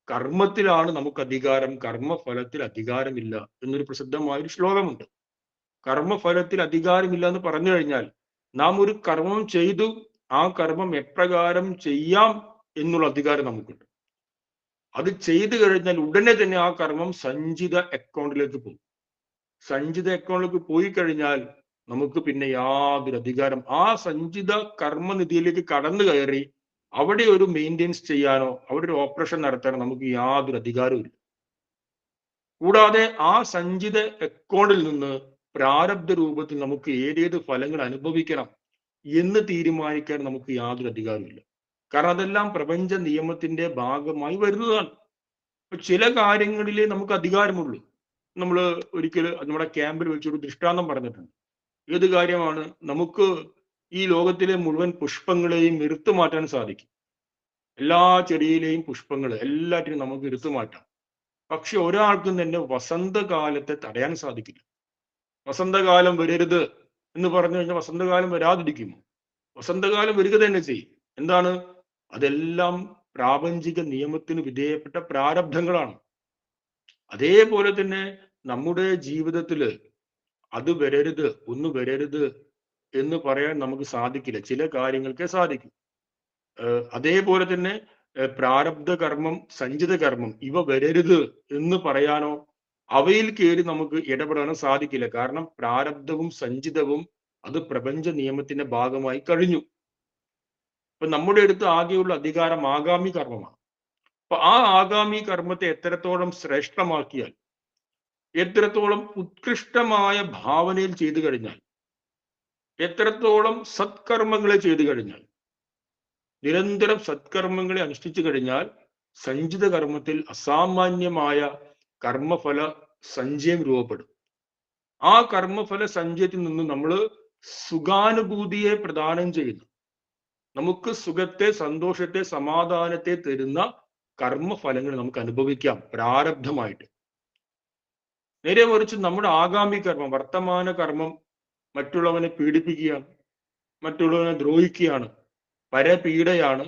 Speaker 1: കർമ്മത്തിലാണ് നമുക്ക് അധികാരം, കർമ്മഫലത്തിൽ അധികാരമില്ല എന്നൊരു പ്രസിദ്ധമായ ഒരു ശ്ലോകമുണ്ട്. കർമ്മഫലത്തിൽ അധികാരമില്ല എന്ന് പറഞ്ഞു കഴിഞ്ഞാൽ നാം ഒരു കർമ്മം ചെയ്തു, ആ കർമ്മം എപ്രകാരം ചെയ്യാം എന്നുള്ള അധികാരം നമുക്കുണ്ട്. അത് ചെയ്തു കഴിഞ്ഞാൽ ഉടനെ തന്നെ ആ കർമ്മം സഞ്ചിത അക്കൗണ്ടിലേക്ക് പോകും. സഞ്ചിത അക്കൗണ്ടിലേക്ക് പോയി കഴിഞ്ഞാൽ നമുക്ക് പിന്നെ യാതൊരു അധികാരം, ആ സഞ്ചിത കർമ്മനിധിയിലേക്ക് കടന്നു കയറി അവിടെ ഒരു മെയിൻ്റെനൻസ് ചെയ്യാനോ അവിടെ ഒരു ഓപ്പറേഷൻ നടത്താനോ നമുക്ക് യാതൊരു അധികാരവും ഇല്ല. കൂടാതെ ആ സഞ്ചിത അക്കൗണ്ടിൽ നിന്ന് പ്രാരബ്ധ രൂപത്തിൽ നമുക്ക് ഏതേത് ഫലങ്ങൾ അനുഭവിക്കണം എന്ന് തീരുമാനിക്കാൻ നമുക്ക് യാതൊരു അധികാരമില്ല. കാരണം അതെല്ലാം പ്രപഞ്ച നിയമത്തിന്റെ ഭാഗമായി വരുന്നതാണ്. ചില കാര്യങ്ങളിലേ നമുക്ക് അധികാരമുള്ളൂ. നമ്മൾ ഒരിക്കൽ നമ്മുടെ ക്യാമ്പിൽ വെച്ചൊരു ദൃഷ്ടാന്തം പറഞ്ഞിട്ടുണ്ട്. ഏത് കാര്യമാണ്? നമുക്ക് ഈ ലോകത്തിലെ മുഴുവൻ പുഷ്പങ്ങളെയും എടുത്തു മാറ്റാൻ സാധിക്കും. എല്ലാ ചെടിയിലെയും പുഷ്പങ്ങൾ എല്ലാറ്റിനും നമുക്ക് എടുത്തു മാറ്റാം. പക്ഷെ ഒരാൾക്കും തന്നെ വസന്തകാലത്തെ തടയാൻ സാധിക്കില്ല. വസന്തകാലം വരരുത് എന്ന് പറഞ്ഞു കഴിഞ്ഞാൽ വസന്തകാലം വരാതിരിക്കുമോ? വസന്തകാലം വരിക തന്നെ ചെയ്യും. എന്താണ്? അതെല്ലാം പ്രാപഞ്ചിക നിയമത്തിന് വിധേയപ്പെട്ട പ്രാരബ്ധങ്ങളാണ്. അതേപോലെ തന്നെ നമ്മുടെ ജീവിതത്തില് അത് വരരുത്, ഒന്ന് വരരുത് എന്ന് പറയാൻ നമുക്ക് സാധിക്കില്ല. ചില കാര്യങ്ങൾക്കേ സാധിക്കും. അതേപോലെ തന്നെ പ്രാരബ്ധ കർമ്മം, സഞ്ചിത കർമ്മം ഇവ വരരുത് എന്ന് പറയാനോ അവയിൽ കയറി നമുക്ക് ഇടപെടാനോ സാധിക്കില്ല. കാരണം പ്രാരബ്ധവും സഞ്ചിതവും അത് പ്രപഞ്ച നിയമത്തിന്റെ ഭാഗമായി കഴിഞ്ഞു. ഇപ്പൊ നമ്മുടെ അടുത്ത് ആകെയുള്ള അധികാരം ആഗാമി കർമ്മമാണ്. അപ്പൊ ആ ആഗാമി കർമ്മത്തെ എത്രത്തോളം ശ്രേഷ്ഠമാക്കിയാൽ, എത്രത്തോളം ഉത്കൃഷ്ടമായ ഭാവനയിൽ ചെയ്തു കഴിഞ്ഞാൽ, എത്രത്തോളം സത്കർമ്മങ്ങളെ ചെയ്തു കഴിഞ്ഞാൽ, നിരന്തരം സത്കർമ്മങ്ങളെ അനുഷ്ഠിച്ചു കഴിഞ്ഞാൽ സഞ്ചിത കർമ്മത്തിൽ അസാമാന്യമായ കർമ്മഫല സഞ്ചയം രൂപപ്പെടും. ആ കർമ്മഫല സഞ്ചയത്തിൽ നിന്ന് നമ്മൾ സുഖാനുഭൂതിയെ പ്രദാനം ചെയ്യുന്നു. നമുക്ക് സുഖത്തെ, സന്തോഷത്തെ, സമാധാനത്തെ തരുന്ന കർമ്മഫലങ്ങൾ നമുക്ക് അനുഭവിക്കാം പ്രാരബ്ധമായിട്ട്. നേരെ മറിച്ച് നമ്മുടെ ആഗാമി കർമ്മം, വർത്തമാന കർമ്മം മറ്റുള്ളവനെ പീഡിപ്പിക്കുകയാണ്, മറ്റുള്ളവനെ ദ്രോഹിക്കുകയാണ്, പരപീഡയാണ്,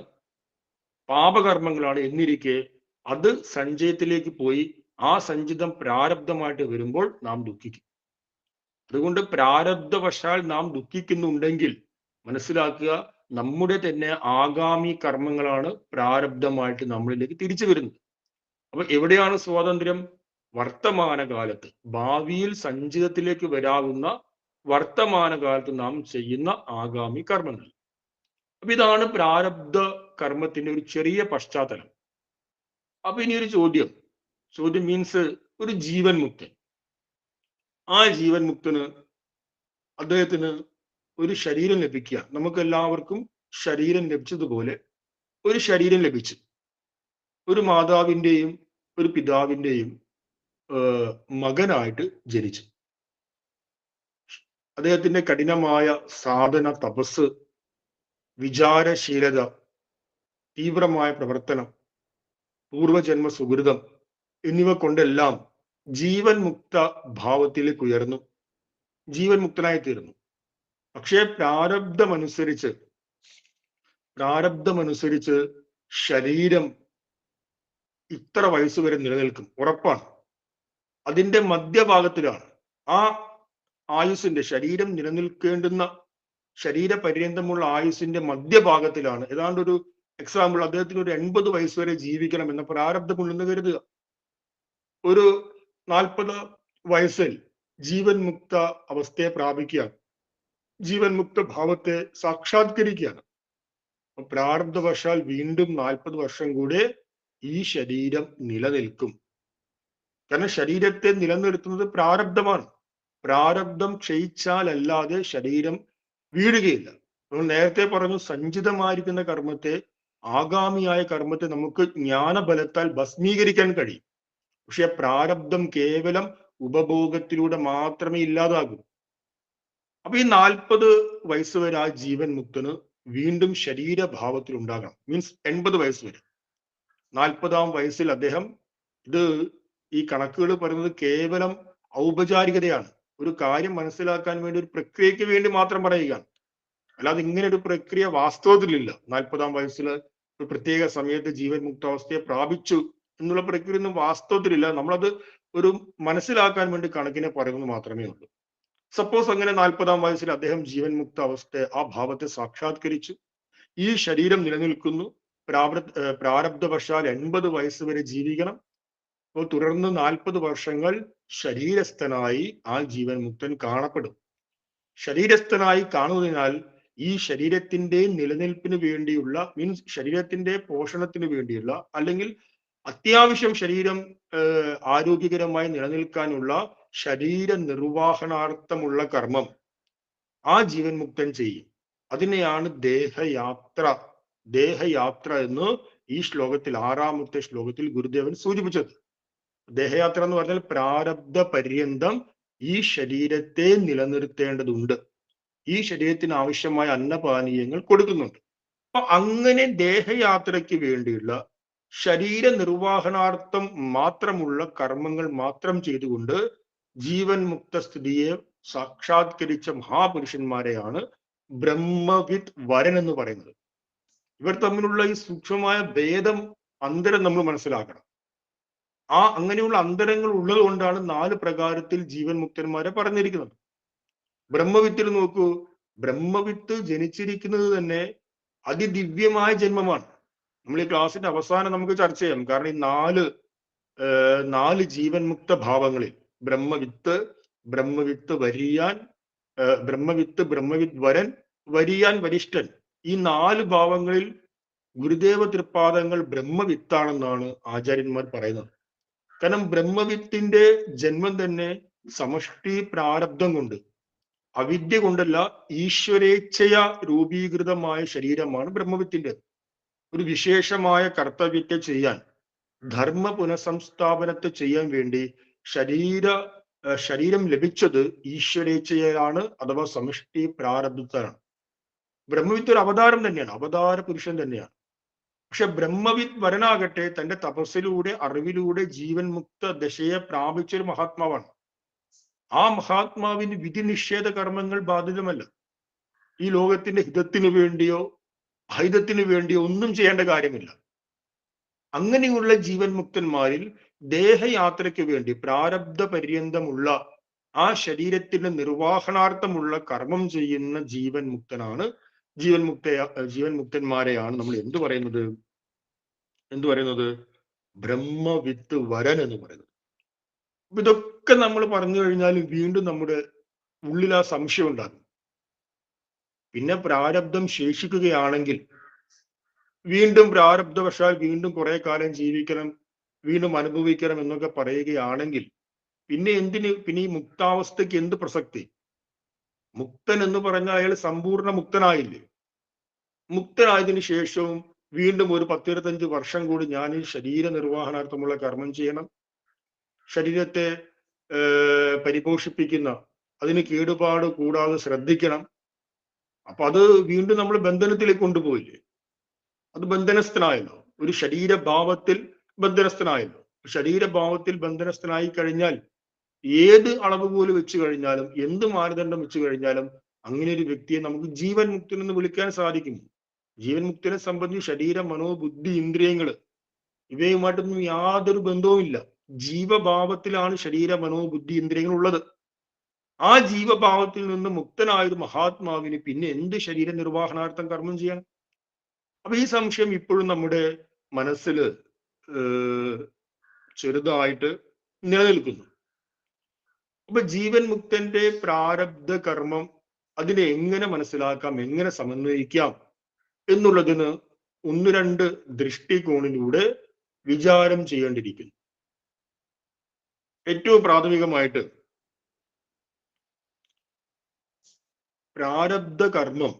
Speaker 1: പാപകർമ്മങ്ങളാണ് എന്നിരിക്കെ അത് സഞ്ചയത്തിലേക്ക് പോയി ആ സഞ്ചിതം പ്രാരബ്ധമായിട്ട് വരുമ്പോൾ നാം ദുഃഖിക്കും. അതുകൊണ്ട് പ്രാരബ്ധവശാൽ നാം ദുഃഖിക്കുന്നുണ്ടെങ്കിൽ മനസ്സിലാക്കുക, നമ്മുടെ തന്നെ ആഗാമി കർമ്മങ്ങളാണ് പ്രാരബ്ധമായിട്ട് നമ്മളിലേക്ക് തിരിച്ചു വരുന്നത്. അപ്പൊ എവിടെയാണ് സ്വാതന്ത്ര്യം? വർത്തമാനകാലത്ത്, ഭാവിയിൽ സഞ്ചിതത്തിലേക്ക് വരാവുന്ന വർത്തമാനകാലത്ത് നാം ചെയ്യുന്ന ആഗാമി കർമ്മങ്ങൾ. അപ്പൊ ഇതാണ് പ്രാരബ്ധ കർമ്മത്തിന്റെ ഒരു ചെറിയ പശ്ചാത്തലം. അപ്പൊ ഇനി ഒരു ചോദ്യം മീൻസ് ഒരു ജീവൻ മുക്തൻ, ആ ജീവൻ മുക്തന് അദ്ദേഹത്തിന് ഒരു ശരീരം ലഭിക്കുക, നമുക്ക് എല്ലാവർക്കും ശരീരം ലഭിച്ചതുപോലെ ഒരു ശരീരം ലഭിച്ചു, ഒരു മാതാവിൻ്റെയും ഒരു പിതാവിൻ്റെയും മകനായിട്ട് ജനിച്ചു. അദ്ദേഹത്തിന്റെ കഠിനമായ സാധന, തപസ്, വിചാരശീലത, തീവ്രമായ പ്രവർത്തനം, പൂർവജന്മ സുഹൃതം എന്നിവ കൊണ്ടെല്ലാം ജീവൻ മുക്ത ഭാവത്തിലേക്ക് ഉയർന്നു, ജീവൻ മുക്തനായി തീർന്നു. പക്ഷേ പ്രാരബ്ധമനുസരിച്ച് ശരീരം ഇത്ര വയസ്സ് വരെ നിലനിൽക്കും, ഉറപ്പാണ്. അതിന്റെ മധ്യഭാഗത്തിലാണ് ആ ആയുസിന്റെ, ശരീരം നിലനിൽക്കേണ്ടുന്ന ശരീരപര്യന്തമുള്ള ആയുസിന്റെ മധ്യഭാഗത്തിലാണ്, ഏതാണ്ട് ഒരു എക്സാമ്പിൾ, അദ്ദേഹത്തിന് ഒരു 80 വയസ്സ് വരെ ജീവിക്കണം എന്ന പ്രാരബ്ധമുണ്ടെന്ന് കരുതുക. ഒരു 40 വയസ്സിൽ ജീവൻ മുക്ത അവസ്ഥയെ പ്രാപിക്കുകയാണ്, ജീവൻ മുക്ത ഭാവത്തെ സാക്ഷാത്കരിക്കുകയാണ്. പ്രാരബ്ധവശാൽ വീണ്ടും 40 വർഷം കൂടെ ഈ ശരീരം നിലനിൽക്കും. കാരണം ശരീരത്തെ നിലനിർത്തുന്നത് പ്രാരബ്ധമാണ്. പ്രാരബ്ധം ക്ഷയിച്ചാലല്ലാതെ ശരീരം വീഴുകയില്ല. നമ്മൾ നേരത്തെ പറഞ്ഞു, സഞ്ചിതമായിരിക്കുന്ന കർമ്മത്തെ, ആഗാമിയായ കർമ്മത്തെ നമുക്ക് ജ്ഞാനബലത്താൽ ഭസ്മീകരിക്കാൻ കഴിയും. പക്ഷെ പ്രാരബ്ധം കേവലം ഉപഭോഗത്തിലൂടെ മാത്രമേ ഇല്ലാതാകൂ. അപ്പൊ ഈ 40 വയസ്സ് വരെ ആ ജീവൻ മുക്തന് വീണ്ടും ശരീരഭാവത്തിൽ ഉണ്ടാകണം. മീൻസ് 80 വയസ്സ് വരെ. 40-ാം വയസ്സിൽ അദ്ദേഹം, ഇത് ഈ കണക്കുകൾ പറയുന്നത് കേവലം ഔപചാരികതയാണ്, ഒരു കാര്യം മനസ്സിലാക്കാൻ വേണ്ടി, ഒരു പ്രക്രിയക്ക് വേണ്ടി മാത്രം പറയുകയാണ്. അല്ലാതെ ഇങ്ങനെ ഒരു പ്രക്രിയ വാസ്തവത്തിലില്ല. 40-ാം വയസ്സിൽ ഒരു പ്രത്യേക സമയത്ത് ജീവൻ മുക്താവസ്ഥയെ പ്രാപിച്ചു എന്നുള്ള പ്രക്രിയ ഒന്നും വാസ്തവത്തിലില്ല. നമ്മളത് ഒരു മനസ്സിലാക്കാൻ വേണ്ടി കണക്കിനെ പറയുന്നത് മാത്രമേ ഉള്ളൂ. സപ്പോസ് അങ്ങനെ 40-ാം വയസ്സിൽ അദ്ദേഹം ജീവൻ മുക്ത അവസ്ഥ, ആ ഭാവത്തെ സാക്ഷാത്കരിച്ചു, ഈ ശരീരം നിലനിൽക്കുന്നു, പ്രാരബ്ധവശാൽ 80 വയസ്സ് വരെ ജീവിക്കണം. അപ്പോൾ തുടർന്ന് 40 വർഷങ്ങൾ ശരീരസ്ഥനായി ആ ജീവൻ മുക്തൻ കാണപ്പെടും. ശരീരസ്ഥനായി കാണുന്നതിനാൽ ഈ ശരീരത്തിന്റെ നിലനിൽപ്പിന് വേണ്ടിയുള്ള, മീൻസ് ശരീരത്തിന്റെ പോഷണത്തിന് വേണ്ടിയുള്ള, അല്ലെങ്കിൽ അത്യാവശ്യം ശരീരം ആരോഗ്യകരമായി നിലനിൽക്കാനുള്ള ശരീര നിർവാഹനാർത്ഥമുള്ള കർമ്മം ആ ജീവൻ മുക്തൻ ചെയ്യും. അതിനെയാണ് ദേഹയാത്ര എന്ന് ഈ ശ്ലോകത്തിൽ, 6-ാമത്തെ ശ്ലോകത്തിൽ ഗുരുദേവൻ സൂചിപ്പിച്ചത്. ദേഹയാത്ര എന്ന് പറഞ്ഞാൽ പ്രാരബ്ധ പര്യന്തം ഈ ശരീരത്തെ നിലനിർത്തേണ്ടതുണ്ട്, ഈ ശരീരത്തിന് ആവശ്യമായ അന്നപാനീയങ്ങൾ കൊടുക്കുന്നുണ്ട്. അപ്പൊ അങ്ങനെ ദേഹയാത്രയ്ക്ക് വേണ്ടിയുള്ള ശരീര നിർവാഹനാർത്ഥം മാത്രമുള്ള കർമ്മങ്ങൾ മാത്രം ചെയ്തുകൊണ്ട് ജീവൻ മുക്ത സ്ഥിതിയെ സാക്ഷാത്കരിച്ച മഹാപുരുഷന്മാരെയാണ് ബ്രഹ്മവിദ് വരൻ എന്ന് പറയുന്നത്. ഇവർ തമ്മിലുള്ള ഈ സൂക്ഷ്മമായ ഭേദം, അന്തരം നമ്മൾ മനസ്സിലാക്കണം. അങ്ങനെയുള്ള അന്തരങ്ങൾ ഉള്ളത് കൊണ്ടാണ് 4 പ്രകാരത്തിൽ ജീവൻ മുക്തന്മാരെ പറഞ്ഞിരിക്കുന്നത്. ബ്രഹ്മവിത്തിൽ നോക്കൂ, ബ്രഹ്മവിത്ത് ജനിച്ചിരിക്കുന്നത് തന്നെ അതിദിവ്യമായ ജന്മമാണ്. നമ്മൾ ഈ ക്ലാസ്സിന്റെ അവസാനം നമുക്ക് ചർച്ച ചെയ്യാം. കാരണം ഈ നാല് ജീവൻ മുക്ത ഭാവങ്ങളിൽ ബ്രഹ്മവിത്ത് വരിയാൻ, ബ്രഹ്മവിത്ത് വരൻ, വരിയാൻ വരിഷ്ഠൻ, ഈ 4 ഭാവങ്ങളിൽ ഗുരുദേവ തൃപ്പാദങ്ങൾ ബ്രഹ്മവിത്താണെന്നാണ് ആചാര്യന്മാർ പറയുന്നത്. കാരണം ബ്രഹ്മവിത്തിന്റെ ജന്മം തന്നെ സമഷ്ടി പ്രാരബ്ധം കൊണ്ട്, അവിദ്യ കൊണ്ടല്ല, ഈശ്വരേച്ഛയ രൂപീകൃതമായ ശരീരമാണ് ബ്രഹ്മവിത്തിന്റെ. ഒരു വിശേഷമായ കർത്തവ്യത്തെ ചെയ്യാൻ, ധർമ്മ പുനഃസംസ്ഥാപനത്തെ ചെയ്യാൻ വേണ്ടി ശരീരം ലഭിച്ചത് ഈശ്വരേച്ഛയാണ്, അഥവാ സമഷ്ടി പ്രാരബ്ധത്തിലാണ്. ബ്രഹ്മവിത്ത് ഒരു അവതാരം തന്നെയാണ്, അവതാര പുരുഷൻ തന്നെയാണ്. പക്ഷെ ബ്രഹ്മവിത്ത് വരനാകട്ടെ തന്റെ തപസ്സിലൂടെ, അറിവിലൂടെ ജീവൻ മുക്ത ദശയെ പ്രാപിച്ചൊരു മഹാത്മാവാണ്. ആ മഹാത്മാവിന് വിധി നിഷേധ കർമ്മങ്ങൾ ബാധിതമല്ല. ഈ ലോകത്തിന്റെ ഹിതത്തിനു വേണ്ടിയോ അഹിതത്തിനു വേണ്ടിയോ ഒന്നും ചെയ്യേണ്ട കാര്യമില്ല. അങ്ങനെയുള്ള ജീവൻ മുക്തന്മാരിൽ ദേഹയാത്രയ്ക്ക് വേണ്ടി പ്രാരബ്ധ പര്യന്തമുള്ള ആ ശരീരത്തിന്റെ നിർവാഹണാർത്ഥമുള്ള കർമ്മം ചെയ്യുന്ന ജീവൻ മുക്തന്മാരെയാണ് നമ്മൾ എന്തു പറയുന്നത്? ബ്രഹ്മവിത്ത് വരൻ എന്ന് പറയുന്നത്. അപ്പൊ ഇതൊക്കെ നമ്മൾ പറഞ്ഞു കഴിഞ്ഞാൽ വീണ്ടും നമ്മുടെ ഉള്ളിൽ ആ സംശയം ഉണ്ടാകും. പിന്നെ പ്രാരബ്ധം ശേഷിക്കുകയാണെങ്കിൽ വീണ്ടും പ്രാരബ്ധവശാൽ വീണ്ടും കുറെ കാലം ജീവിക്കണം, വീണ്ടും അനുഭവിക്കണം എന്നൊക്കെ പറയുകയാണെങ്കിൽ പിന്നെ ഈ മുക്താവസ്ഥയ്ക്ക് എന്ത് പ്രസക്തി? മുക്തൻ എന്ന് പറഞ്ഞാൽ അയാൾ സമ്പൂർണ്ണ മുക്തനായില്ലേ? മുക്തനായതിനു ശേഷവും വീണ്ടും ഒരു 10-25 വർഷം കൂടി ഞാൻ ഈ ശരീര നിർവഹണാർത്ഥമുള്ള കർമ്മം ചെയ്യണം, ശരീരത്തെ പരിപോഷിപ്പിക്കുന്ന, അതിന് കേടുപാട് കൂടാതെ ശ്രദ്ധിക്കണം. അപ്പൊ അത് വീണ്ടും നമ്മൾ ബന്ധനത്തിലേക്ക് കൊണ്ടുപോയില്ലേ? അത് ബന്ധനസ്ഥനായല്ലോ, ഒരു ശരീരഭാവത്തിൽ ബന്ധനസ്ഥനായല്ലോ. ശരീരഭാവത്തിൽ ബന്ധനസ്ഥനായി കഴിഞ്ഞാൽ ഏത് അളവ് പോലും വെച്ച് കഴിഞ്ഞാലും, എന്ത് മാനദണ്ഡം വെച്ച് കഴിഞ്ഞാലും അങ്ങനെ ഒരു വ്യക്തിയെ നമുക്ക് ജീവൻ മുക്തൻ എന്ന് വിളിക്കാൻ സാധിക്കും. ജീവൻ മുക്തനെ സംബന്ധിച്ച് ശരീര, മനോബുദ്ധി, ഇന്ദ്രിയങ്ങൾ ഇവയുമായിട്ടൊന്നും യാതൊരു ബന്ധവുമില്ല. ജീവഭാവത്തിലാണ് ശരീര, മനോബുദ്ധി, ഇന്ദ്രിയങ്ങൾ ഉള്ളത്. ആ ജീവഭാവത്തിൽ നിന്ന് മുക്തനായ ഒരു മഹാത്മാവിന് പിന്നെ എന്ത് ശരീര നിർവഹണാർത്ഥം കർമ്മം ചെയ്യാൻ? അപ്പൊ ഈ സംശയം ഇപ്പോഴും നമ്മുടെ മനസ്സിൽ ചെറുതായിട്ട് നിലനിൽക്കുന്നു. അപ്പൊ ജീവൻ മുക്തന്റെ പ്രാരബ്ധ കർമ്മം അതിനെ എങ്ങനെ മനസ്സിലാക്കാം, എങ്ങനെ സമന്വയിക്കാം എന്നുള്ളതിന് 1-2 ദൃഷ്ടികോണിലൂടെ വിചാരം ചെയ്യേണ്ടിയിരിക്കുന്നു. ഏറ്റവും പ്രാഥമികമായിട്ട് പ്രാരബ്ധ കർമ്മം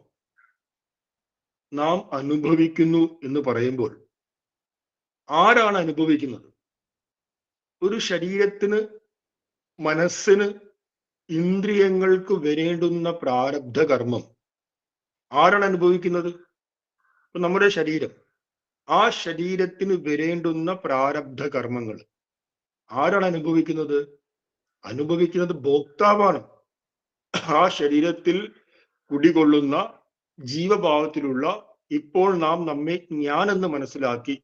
Speaker 1: നാം അനുഭവിക്കുന്നു എന്ന് പറയുമ്പോൾ ആരാണ് അനുഭവിക്കുന്നത്? ഒരു ശരീരത്തിന്, മനസ്സിന്, ഇന്ദ്രിയങ്ങൾക്ക് വരേണ്ടുന്ന പ്രാരബ്ധ കർമ്മം ആരാണ് അനുഭവിക്കുന്നത്? നമ്മുടെ ശരീരം, ആ ശരീരത്തിന് വരേണ്ടുന്ന പ്രാരബ്ധ കർമ്മങ്ങൾ ആരാണ് അനുഭവിക്കുന്നത്? അനുഭവിക്കുന്നത് ഭോക്താവാണ്. ആ ശരീരത്തിൽ കുടികൊള്ളുന്ന ജീവഭാവത്തിലുള്ള, ഇപ്പോൾ നാം നമ്മെ ഞാൻ എന്ന് മനസ്സിലാക്കി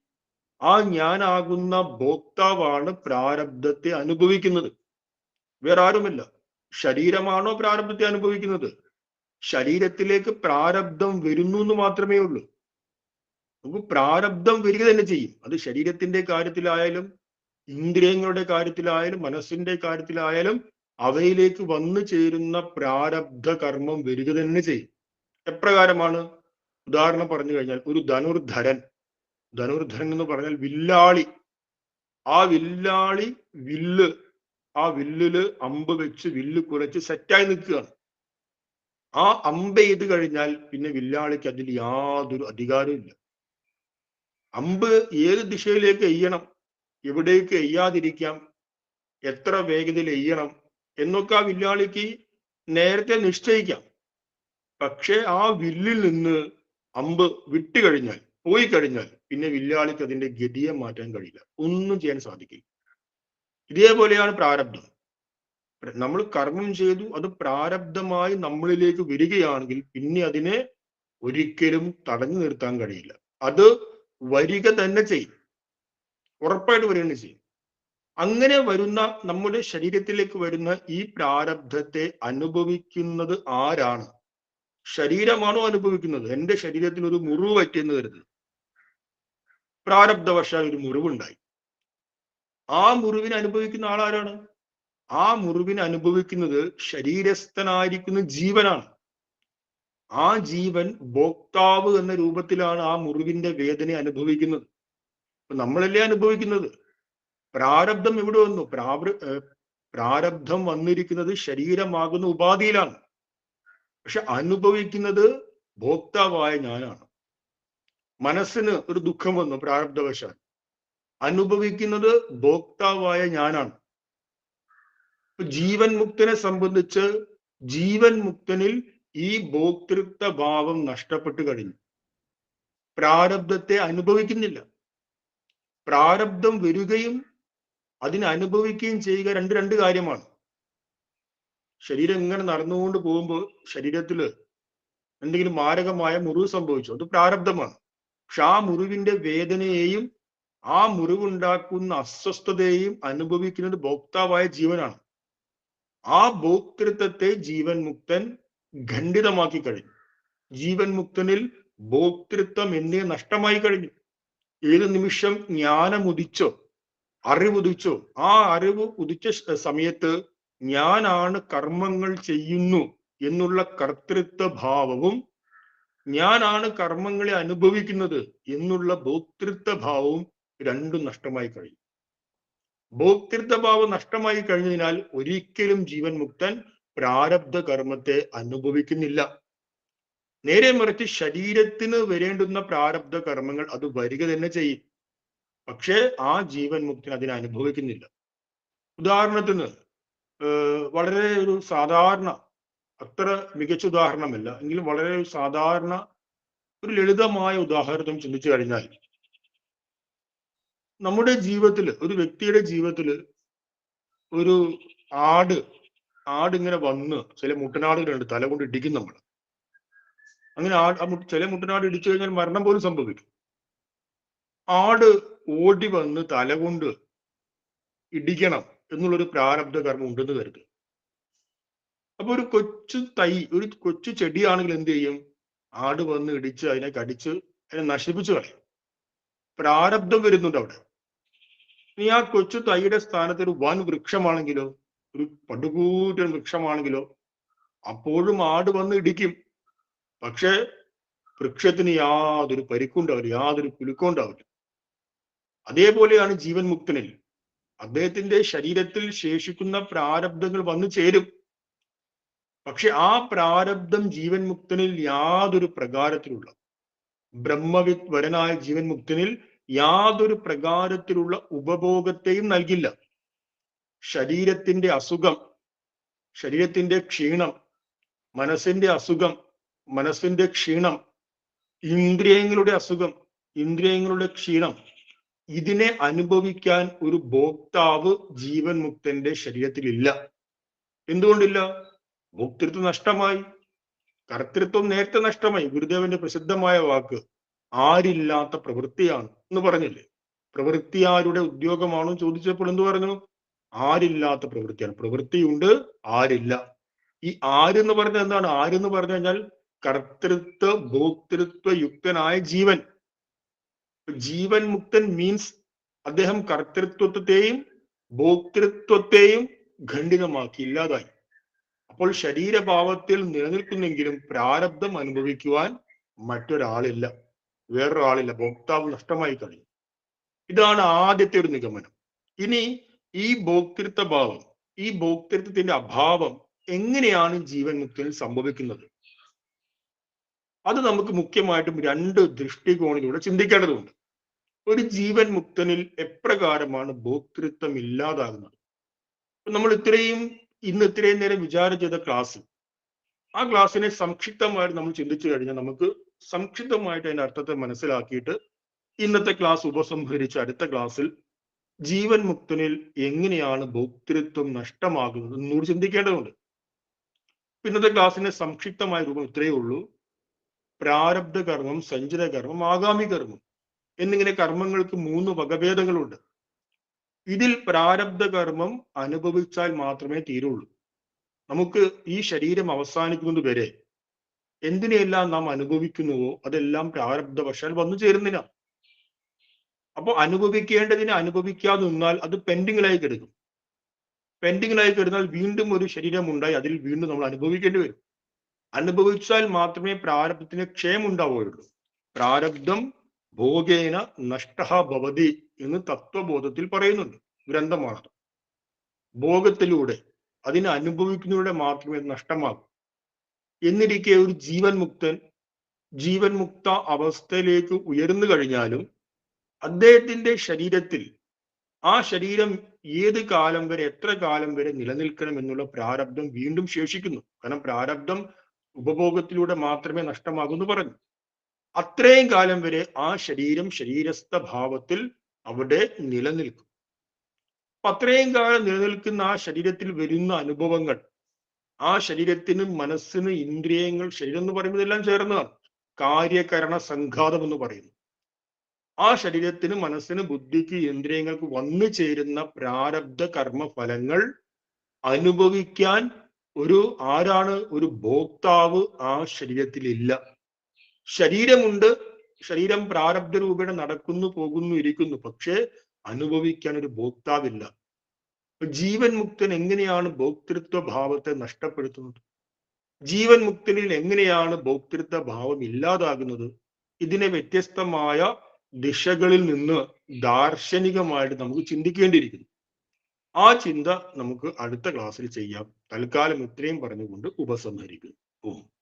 Speaker 1: ആ ഞാനാകുന്ന ഭോക്താവാണ് പ്രാരബ്ധത്തെ അനുഭവിക്കുന്നത്, വേറെ ആരുമല്ല. ശരീരമാണോ പ്രാരബ്ധത്തെ അനുഭവിക്കുന്നത്? ശരീരത്തിലേക്ക് പ്രാരബ്ധം വരുന്നു എന്ന് മാത്രമേ ഉള്ളൂ. നമുക്ക് പ്രാരബ്ധം വരിക തന്നെ ചെയ്യും. അത് ശരീരത്തിന്റെ കാര്യത്തിലായാലും, ഇന്ദ്രിയങ്ങളുടെ കാര്യത്തിലായാലും, മനസ്സിന്റെ കാര്യത്തിലായാലും അവയിലേക്ക് വന്നു ചേരുന്ന പ്രാരബ്ധ കർമ്മം വരിക തന്നെ ചെയ്യും. എപ്രകാരമാണ്? ഉദാഹരണം പറഞ്ഞു കഴിഞ്ഞാൽ, ഒരു ധനുർധരൻ എന്ന് പറഞ്ഞാൽ വില്ലാളി. ആ വില്ലാളി വില്ലില് അമ്പ് വെച്ച് വില്ല് കുലച്ച് സെറ്റായി നിൽക്കുകയാണ്. ആ അമ്പ് ചെയ്ത് കഴിഞ്ഞാൽ പിന്നെ വില്ലാളിക്ക് അതിൽ യാതൊരു അധികാരവും ഇല്ല. അമ്പ് ഏത് ദിശയിലേക്ക് എയ്യണം, എവിടേക്ക് എയ്യാതിരിക്കാം, എത്ര വേഗതയിൽ എയ്യണം എന്നൊക്കെ ആ വില്ലാളിക്ക് നേരത്തെ നിശ്ചയിക്കാം. പക്ഷെ ആ വില്ലിൽ നിന്ന് അമ്പ് വിട്ടുകഴിഞ്ഞാൽ, പോയി കഴിഞ്ഞാൽ പിന്നെ വില്ലാളിക്ക് അതിന്റെ ഗതിയെ മാറ്റാൻ കഴിയില്ല, ഒന്നും ചെയ്യാൻ സാധിക്കില്ല. ഇതേപോലെയാണ് പ്രാരബ്ധം. നമ്മൾ കർമ്മം ചെയ്തു, അത് പ്രാരബ്ധമായി നമ്മളിലേക്ക് വരികയാണെങ്കിൽ പിന്നെ അതിനെ ഒരിക്കലും തടഞ്ഞു നിർത്താൻ കഴിയില്ല. അത് വരിക തന്നെ ചെയ്യും, ഉറപ്പായിട്ട് വരിക തന്നെ ചെയ്യും. അങ്ങനെ വരുന്ന, നമ്മുടെ ശരീരത്തിലേക്ക് വരുന്ന ഈ പ്രാരബ്ധത്തെ അനുഭവിക്കുന്നത് ആരാണ്? ശരീരമാണോ അനുഭവിക്കുന്നത്? എന്റെ ശരീരത്തിൽ ഒരു മുറിവ് പറ്റിയെന്ന് കരുത്. പ്രാരബ്ധവശാൽ ഒരു മുറിവുണ്ടായി. ആ മുറിവിനെ അനുഭവിക്കുന്ന ആളാരാണ്? ആ മുറിവിനെ അനുഭവിക്കുന്നത് ശരീരസ്ഥനായിരിക്കുന്ന ജീവനാണ്. ആ ജീവൻ ഭോക്താവ് എന്ന രൂപത്തിലാണ് ആ മുറിവിന്റെ വേദന അനുഭവിക്കുന്നത്. നമ്മളല്ലേ അനുഭവിക്കുന്നത്. പ്രാരബ്ധം എവിടെ വന്നു? പ്രാരബ്ധം വന്നിരിക്കുന്നത് ശരീരമാകുന്ന ഉപാധിയിലാണ്. പക്ഷെ അനുഭവിക്കുന്നത് ഭോക്താവായ ഞാനാണ്. മനസ്സിന് ഒരു ദുഃഖം വന്നു പ്രാരബ്ധവശാൽ, അനുഭവിക്കുന്നത് ഭോക്താവായ ഞാനാണ്. ജീവൻ മുക്തനെ സംബന്ധിച്ച് ജീവൻ മുക്തനിൽ ഈ ഭോക്തൃത്വ ഭാവം നഷ്ടപ്പെട്ടു കഴിഞ്ഞു. പ്രാരബ്ധത്തെ അനുഭവിക്കുന്നില്ല. പ്രാരബ്ധം വരികയും അതിനെ അനുഭവിക്കുകയും ചെയ്യുക രണ്ട് കാര്യമാണ്. ശരീരം ഇങ്ങനെ നടന്നുകൊണ്ട് പോകുമ്പോൾ ശരീരത്തില് എന്തെങ്കിലും മാരകമായ മുറിവ് സംഭവിച്ചു, അത് പ്രാരബ്ധമാണ്. പക്ഷെ ആ മുറിവിന്റെ വേദനയെയും ആ മുറിവുണ്ടാക്കുന്ന അസ്വസ്ഥതയെയും അനുഭവിക്കുന്നത് ഭോക്താവായ ജീവനാണ്. ആ ഭോക്തൃത്വത്തെ ജീവൻ മുക്തൻ ഖണ്ഡിതമാക്കി കഴിഞ്ഞു. ജീവൻ മുക്തനിൽ ഭോക്തൃത്വം എന്നേ നഷ്ടമായി കഴിഞ്ഞു. ഏത് നിമിഷം ജ്ഞാനം ഉദിച്ചോ, അറിവുദിച്ചോ, ആ അറിവ് ഉദിച്ച സമയത്ത് ഞാനാണ് കർമ്മങ്ങൾ ചെയ്യുന്നു എന്നുള്ള കർത്തൃത്വ ഭാവവും ഞാനാണ് കർമ്മങ്ങളെ അനുഭവിക്കുന്നത് എന്നുള്ള ഭോക്തൃത്വ ഭാവവും രണ്ടും നഷ്ടമായി കഴിഞ്ഞു. ഭോക്തൃത്വ ഭാവം നഷ്ടമായി കഴിഞ്ഞതിനാൽ ഒരിക്കലും ജീവൻ മുക്തൻ പ്രാരബ്ധ കർമ്മത്തെ അനുഭവിക്കുന്നില്ല. നേരെ മറിച്ച് ശരീരത്തിന് വരേണ്ടുന്ന പ്രാരബ്ധ കർമ്മങ്ങൾ അത് വരിക തന്നെ ചെയ്യും. പക്ഷേ ആ ജീവൻ മുക്തൻ അതിനെ അനുഭവിക്കുന്നില്ല. ഉദാഹരണത്തിന് വളരെ ഒരു സാധാരണ, അത്ര മികച്ച ഉദാഹരണമല്ല എങ്കിലും വളരെ സാധാരണ ഒരു ലളിതമായ ഉദാഹരണം ചിന്തിച്ചു കഴിഞ്ഞാൽ, നമ്മുടെ ജീവിതത്തിൽ, ഒരു വ്യക്തിയുടെ ജീവിതത്തിൽ ഒരു ആട് ഇങ്ങനെ വന്ന്, ചില മുട്ടനാടുകളുണ്ട് തല കൊണ്ട് ഇടിക്കും നമ്മൾ. അങ്ങനെ ചില മുട്ടനാട് ഇടിച്ചു കഴിഞ്ഞാൽ മരണം പോലും സംഭവിക്കും. ആട് ഓടി വന്ന് തല കൊണ്ട് ഇടിക്കണം എന്നുള്ളൊരു പ്രാരബ്ധ കർമ്മം ഉണ്ടെന്ന് കരുതുക. അപ്പൊ ഒരു കൊച്ചു ചെടിയാണെങ്കിൽ എന്ത് ചെയ്യും? ആട് വന്ന് ഇടിച്ച് അതിനെ കടിച്ച് അതിനെ നശിപ്പിച്ചു കളയും. പ്രാരബ്ധം വരുന്നുണ്ട് അവിടെ. ഇനി ആ കൊച്ചു തൈയുടെ സ്ഥാനത്ത് ഒരു വൻ വൃക്ഷമാണെങ്കിലോ, ഒരു പടുകൂറ്റൻ വൃക്ഷമാണെങ്കിലോ, അപ്പോഴും ആട് വന്ന് ഇടിക്കും. പക്ഷെ വൃക്ഷത്തിന് യാതൊരു പരിക്കുണ്ടാവില്ല, യാതൊരു കുലുക്കം ഉണ്ടാവില്ല. അതേപോലെയാണ് ജീവൻ മുക്തനിൽ. അദ്ദേഹത്തിന്റെ ശരീരത്തിൽ ശേഷിക്കുന്ന പ്രാരബ്ധങ്ങൾ വന്നു ചേരും. പക്ഷെ ആ പ്രാരബ്ധം ജീവൻ മുക്തനിൽ യാതൊരു പ്രകാരത്തിലുള്ള, ബ്രഹ്മവിത് വരനായ ജീവൻ മുക്തനിൽ യാതൊരു പ്രകാരത്തിലുള്ള ഉപഭോഗത്തെയും നൽകില്ല. ശരീരത്തിന്റെ അസുഖം, ശരീരത്തിന്റെ ക്ഷീണം, മനസ്സിന്റെ അസുഖം, മനസ്സിന്റെ ക്ഷീണം, ഇന്ദ്രിയങ്ങളുടെ അസുഖം, ഇന്ദ്രിയങ്ങളുടെ ക്ഷീണം, ഇതിനെ അനുഭവിക്കാൻ ഒരു ഭോക്താവ് ജീവൻ മുക്തന്റെ ശരീരത്തിലില്ല. എന്തുകൊണ്ടില്ല? ഭോക്തൃത്വം നഷ്ടമായി, കർത്തൃത്വം നേരത്തെ നഷ്ടമായി. ഗുരുദേവന്റെ പ്രസിദ്ധമായ വാക്ക് ആരില്ലാത്ത പ്രവൃത്തിയാണ് എന്ന് പറഞ്ഞില്ലേ? പ്രവൃത്തി ആരുടെ ഉദ്യോഗമാണോ ചോദിച്ചപ്പോൾ എന്ത് പറഞ്ഞു? ആരില്ലാത്ത പ്രവൃത്തിയാണ്. പ്രവൃത്തിയുണ്ട്, ആരില്ല. ഈ ആരെന്ന് പറഞ്ഞാൽ എന്താണ്? ആരെന്ന് പറഞ്ഞു കഴിഞ്ഞാൽ കർത്തൃത്വ ഭോക്തൃത്വ യുക്തനായ ജീവൻ. ജീവൻ മുക്തൻ മീൻസ് അദ്ദേഹം കർത്തൃത്വത്തെയും ഭോക്തൃത്വത്തെയും ഖണ്ഡിതമാക്കി, ഇല്ലാതായി. അപ്പോൾ ശരീരഭാവത്തിൽ നിലനിൽക്കുന്നെങ്കിലും പ്രാരബ്ധം അനുഭവിക്കുവാൻ മറ്റൊരാളില്ല, വേറൊരാളില്ല. ഭോക്താവ് നഷ്ടമായി കഴിഞ്ഞു. ഇതാണ് ആദ്യത്തെ ഒരു നിഗമനം. ഇനി ഈ ഭോക്തൃത്വ ഭാവം, ഈ ഭോക്തൃത്വത്തിന്റെ അഭാവം എങ്ങനെയാണ് ജീവൻ മുക്തനിൽ സംഭവിക്കുന്നത്? അത് നമുക്ക് മുഖ്യമായിട്ടും രണ്ട് ദൃഷ്ടികോണിലൂടെ ചിന്തിക്കേണ്ടതുണ്ട്. ഒരു ജീവൻ മുക്തനിൽ എപ്രകാരമാണ് ഭോക്തൃത്വം ഇല്ലാതാകുന്നത്? നമ്മൾ ഇന്ന് ഇത്രയും നേരം വിചാരം ചെയ്ത ക്ലാസ്, ആ ക്ലാസ്സിനെ സംക്ഷിപ്തമായിട്ട് നമ്മൾ ചിന്തിച്ചു കഴിഞ്ഞാൽ നമുക്ക് സംക്ഷിപ്തമായിട്ട് അതിന്റെ അർത്ഥത്തെ മനസ്സിലാക്കിയിട്ട് ഇന്നത്തെ ക്ലാസ് ഉപസംഹരിച്ച് അടുത്ത ക്ലാസ്സിൽ ജീവൻ മുക്തനിൽ എങ്ങനെയാണ് ഭോക്തൃത്വം നഷ്ടമാകുന്നത് എന്നൂടെ ചിന്തിക്കേണ്ടതുണ്ട്. ഇന്നത്തെ ക്ലാസ്സിന്റെ സംക്ഷിപ്തമായ രൂപം ഇത്രയേ ഉള്ളൂ. പ്രാരബ്ധ കർമ്മം, സഞ്ചിത കർമ്മം, ആഗാമി കർമ്മം എന്നിങ്ങനെ കർമ്മങ്ങൾക്ക് 3 വകഭേദങ്ങളുണ്ട്. ഇതിൽ പ്രാരബ്ധ കർമ്മം അനുഭവിച്ചാൽ മാത്രമേ തീരുള്ളൂ. നമുക്ക് ഈ ശരീരം അവസാനിക്കുന്നത് വരെ എന്തിനെയെല്ലാം നാം അനുഭവിക്കുന്നുവോ അതെല്ലാം പ്രാരബ്ധവശാൽ വന്നു ചേരുന്നില്ല. അപ്പൊ അനുഭവിക്കേണ്ടതിനെ അനുഭവിക്കാതെ നിന്നാൽ അത് പെൻഡിങ്ങിലായി കിടക്കും. പെൻഡിങ്ങിലായി കിടന്നാൽ വീണ്ടും ഒരു ശരീരം ഉണ്ടായി അതിൽ വീണ്ടും നമ്മൾ അനുഭവിക്കേണ്ടി വരും. അനുഭവിച്ചാൽ മാത്രമേ പ്രാരബ്ധത്തിന് ക്ഷയം ഉണ്ടാവുകയുള്ളൂ. പ്രാരബ്ധം ഭോഗേന നഷ്ടഃ ഭവതി എന്ന് തത്വബോധത്തിൽ പറയുന്നുണ്ട്. ഗ്രന്ഥമാണ്. ഭോഗത്തിലൂടെ അതിനെ അനുഭവിക്കുന്നതിലൂടെ മാത്രമേ നഷ്ടമാകൂ. എന്നിരിക്കെ ഒരു ജീവൻ മുക്ത അവസ്ഥയിലേക്ക് ഉയർന്നു കഴിഞ്ഞാലും അദ്ദേഹത്തിന്റെ ശരീരത്തിൽ ആ ശരീരം ഏത് കാലം വരെ, എത്ര കാലം വരെ നിലനിൽക്കണം എന്നുള്ള പ്രാരബ്ധം വീണ്ടും ശേഷിക്കുന്നു. കാരണം പ്രാരബ്ധം ഉപഭോഗത്തിലൂടെ മാത്രമേ നഷ്ടമാകൂ എന്ന് പറഞ്ഞു. അത്രയും കാലം വരെ ആ ശരീരം ശരീരസ്ഥ ഭാവത്തിൽ അവിടെ നിലനിൽക്കും. അപ്പൊ അത്രയും കാലം നിലനിൽക്കുന്ന ആ ശരീരത്തിൽ വരുന്ന അനുഭവങ്ങൾ, ആ ശരീരത്തിന്, മനസ്സിന്, ഇന്ദ്രിയങ്ങൾ, ശരീരം എന്ന് പറയുമ്പോൾ എല്ലാം ചേർന്നതാണ്. കാര്യകരണ സംഘാതം എന്ന് പറയുന്നു. ആ ശരീരത്തിന്, മനസ്സിന്, ബുദ്ധിക്ക്, ഇന്ദ്രിയങ്ങൾക്ക് വന്നു ചേരുന്ന പ്രാരബ്ധ കർമ്മ ഫലങ്ങൾ അനുഭവിക്കാൻ ആരാണ്? ഒരു ഭോക്താവ് ആ ശരീരത്തിലില്ല. ശരീരമുണ്ട്, ശരീരം പ്രാരബ്ധ രൂപേണ നടക്കുന്നു, പോകുന്നു, ഇരിക്കുന്നു. പക്ഷേ അനുഭവിക്കാൻ ഒരു ഭോക്താവില്ല. ജീവൻ മുക്തൻ എങ്ങനെയാണ് ഭോക്തൃത്വ ഭാവത്തെ നഷ്ടപ്പെടുത്തുന്നത്? ജീവൻ മുക്തനിൽ എങ്ങനെയാണ് ഭോക്തൃത്വ ഭാവം ഇല്ലാതാകുന്നത്? ഇതിനെ വ്യത്യസ്തമായ ദിശകളിൽ നിന്ന് ദാർശനികമായിട്ട് നമുക്ക് ചിന്തിക്കേണ്ടിയിരിക്കുന്നു. ആ ചിന്ത നമുക്ക് അടുത്ത ക്ലാസ്സിൽ ചെയ്യാം. തൽക്കാലം ഇത്രയും പറഞ്ഞുകൊണ്ട് ഉപസംഹരിക്കുന്നു. ഓം.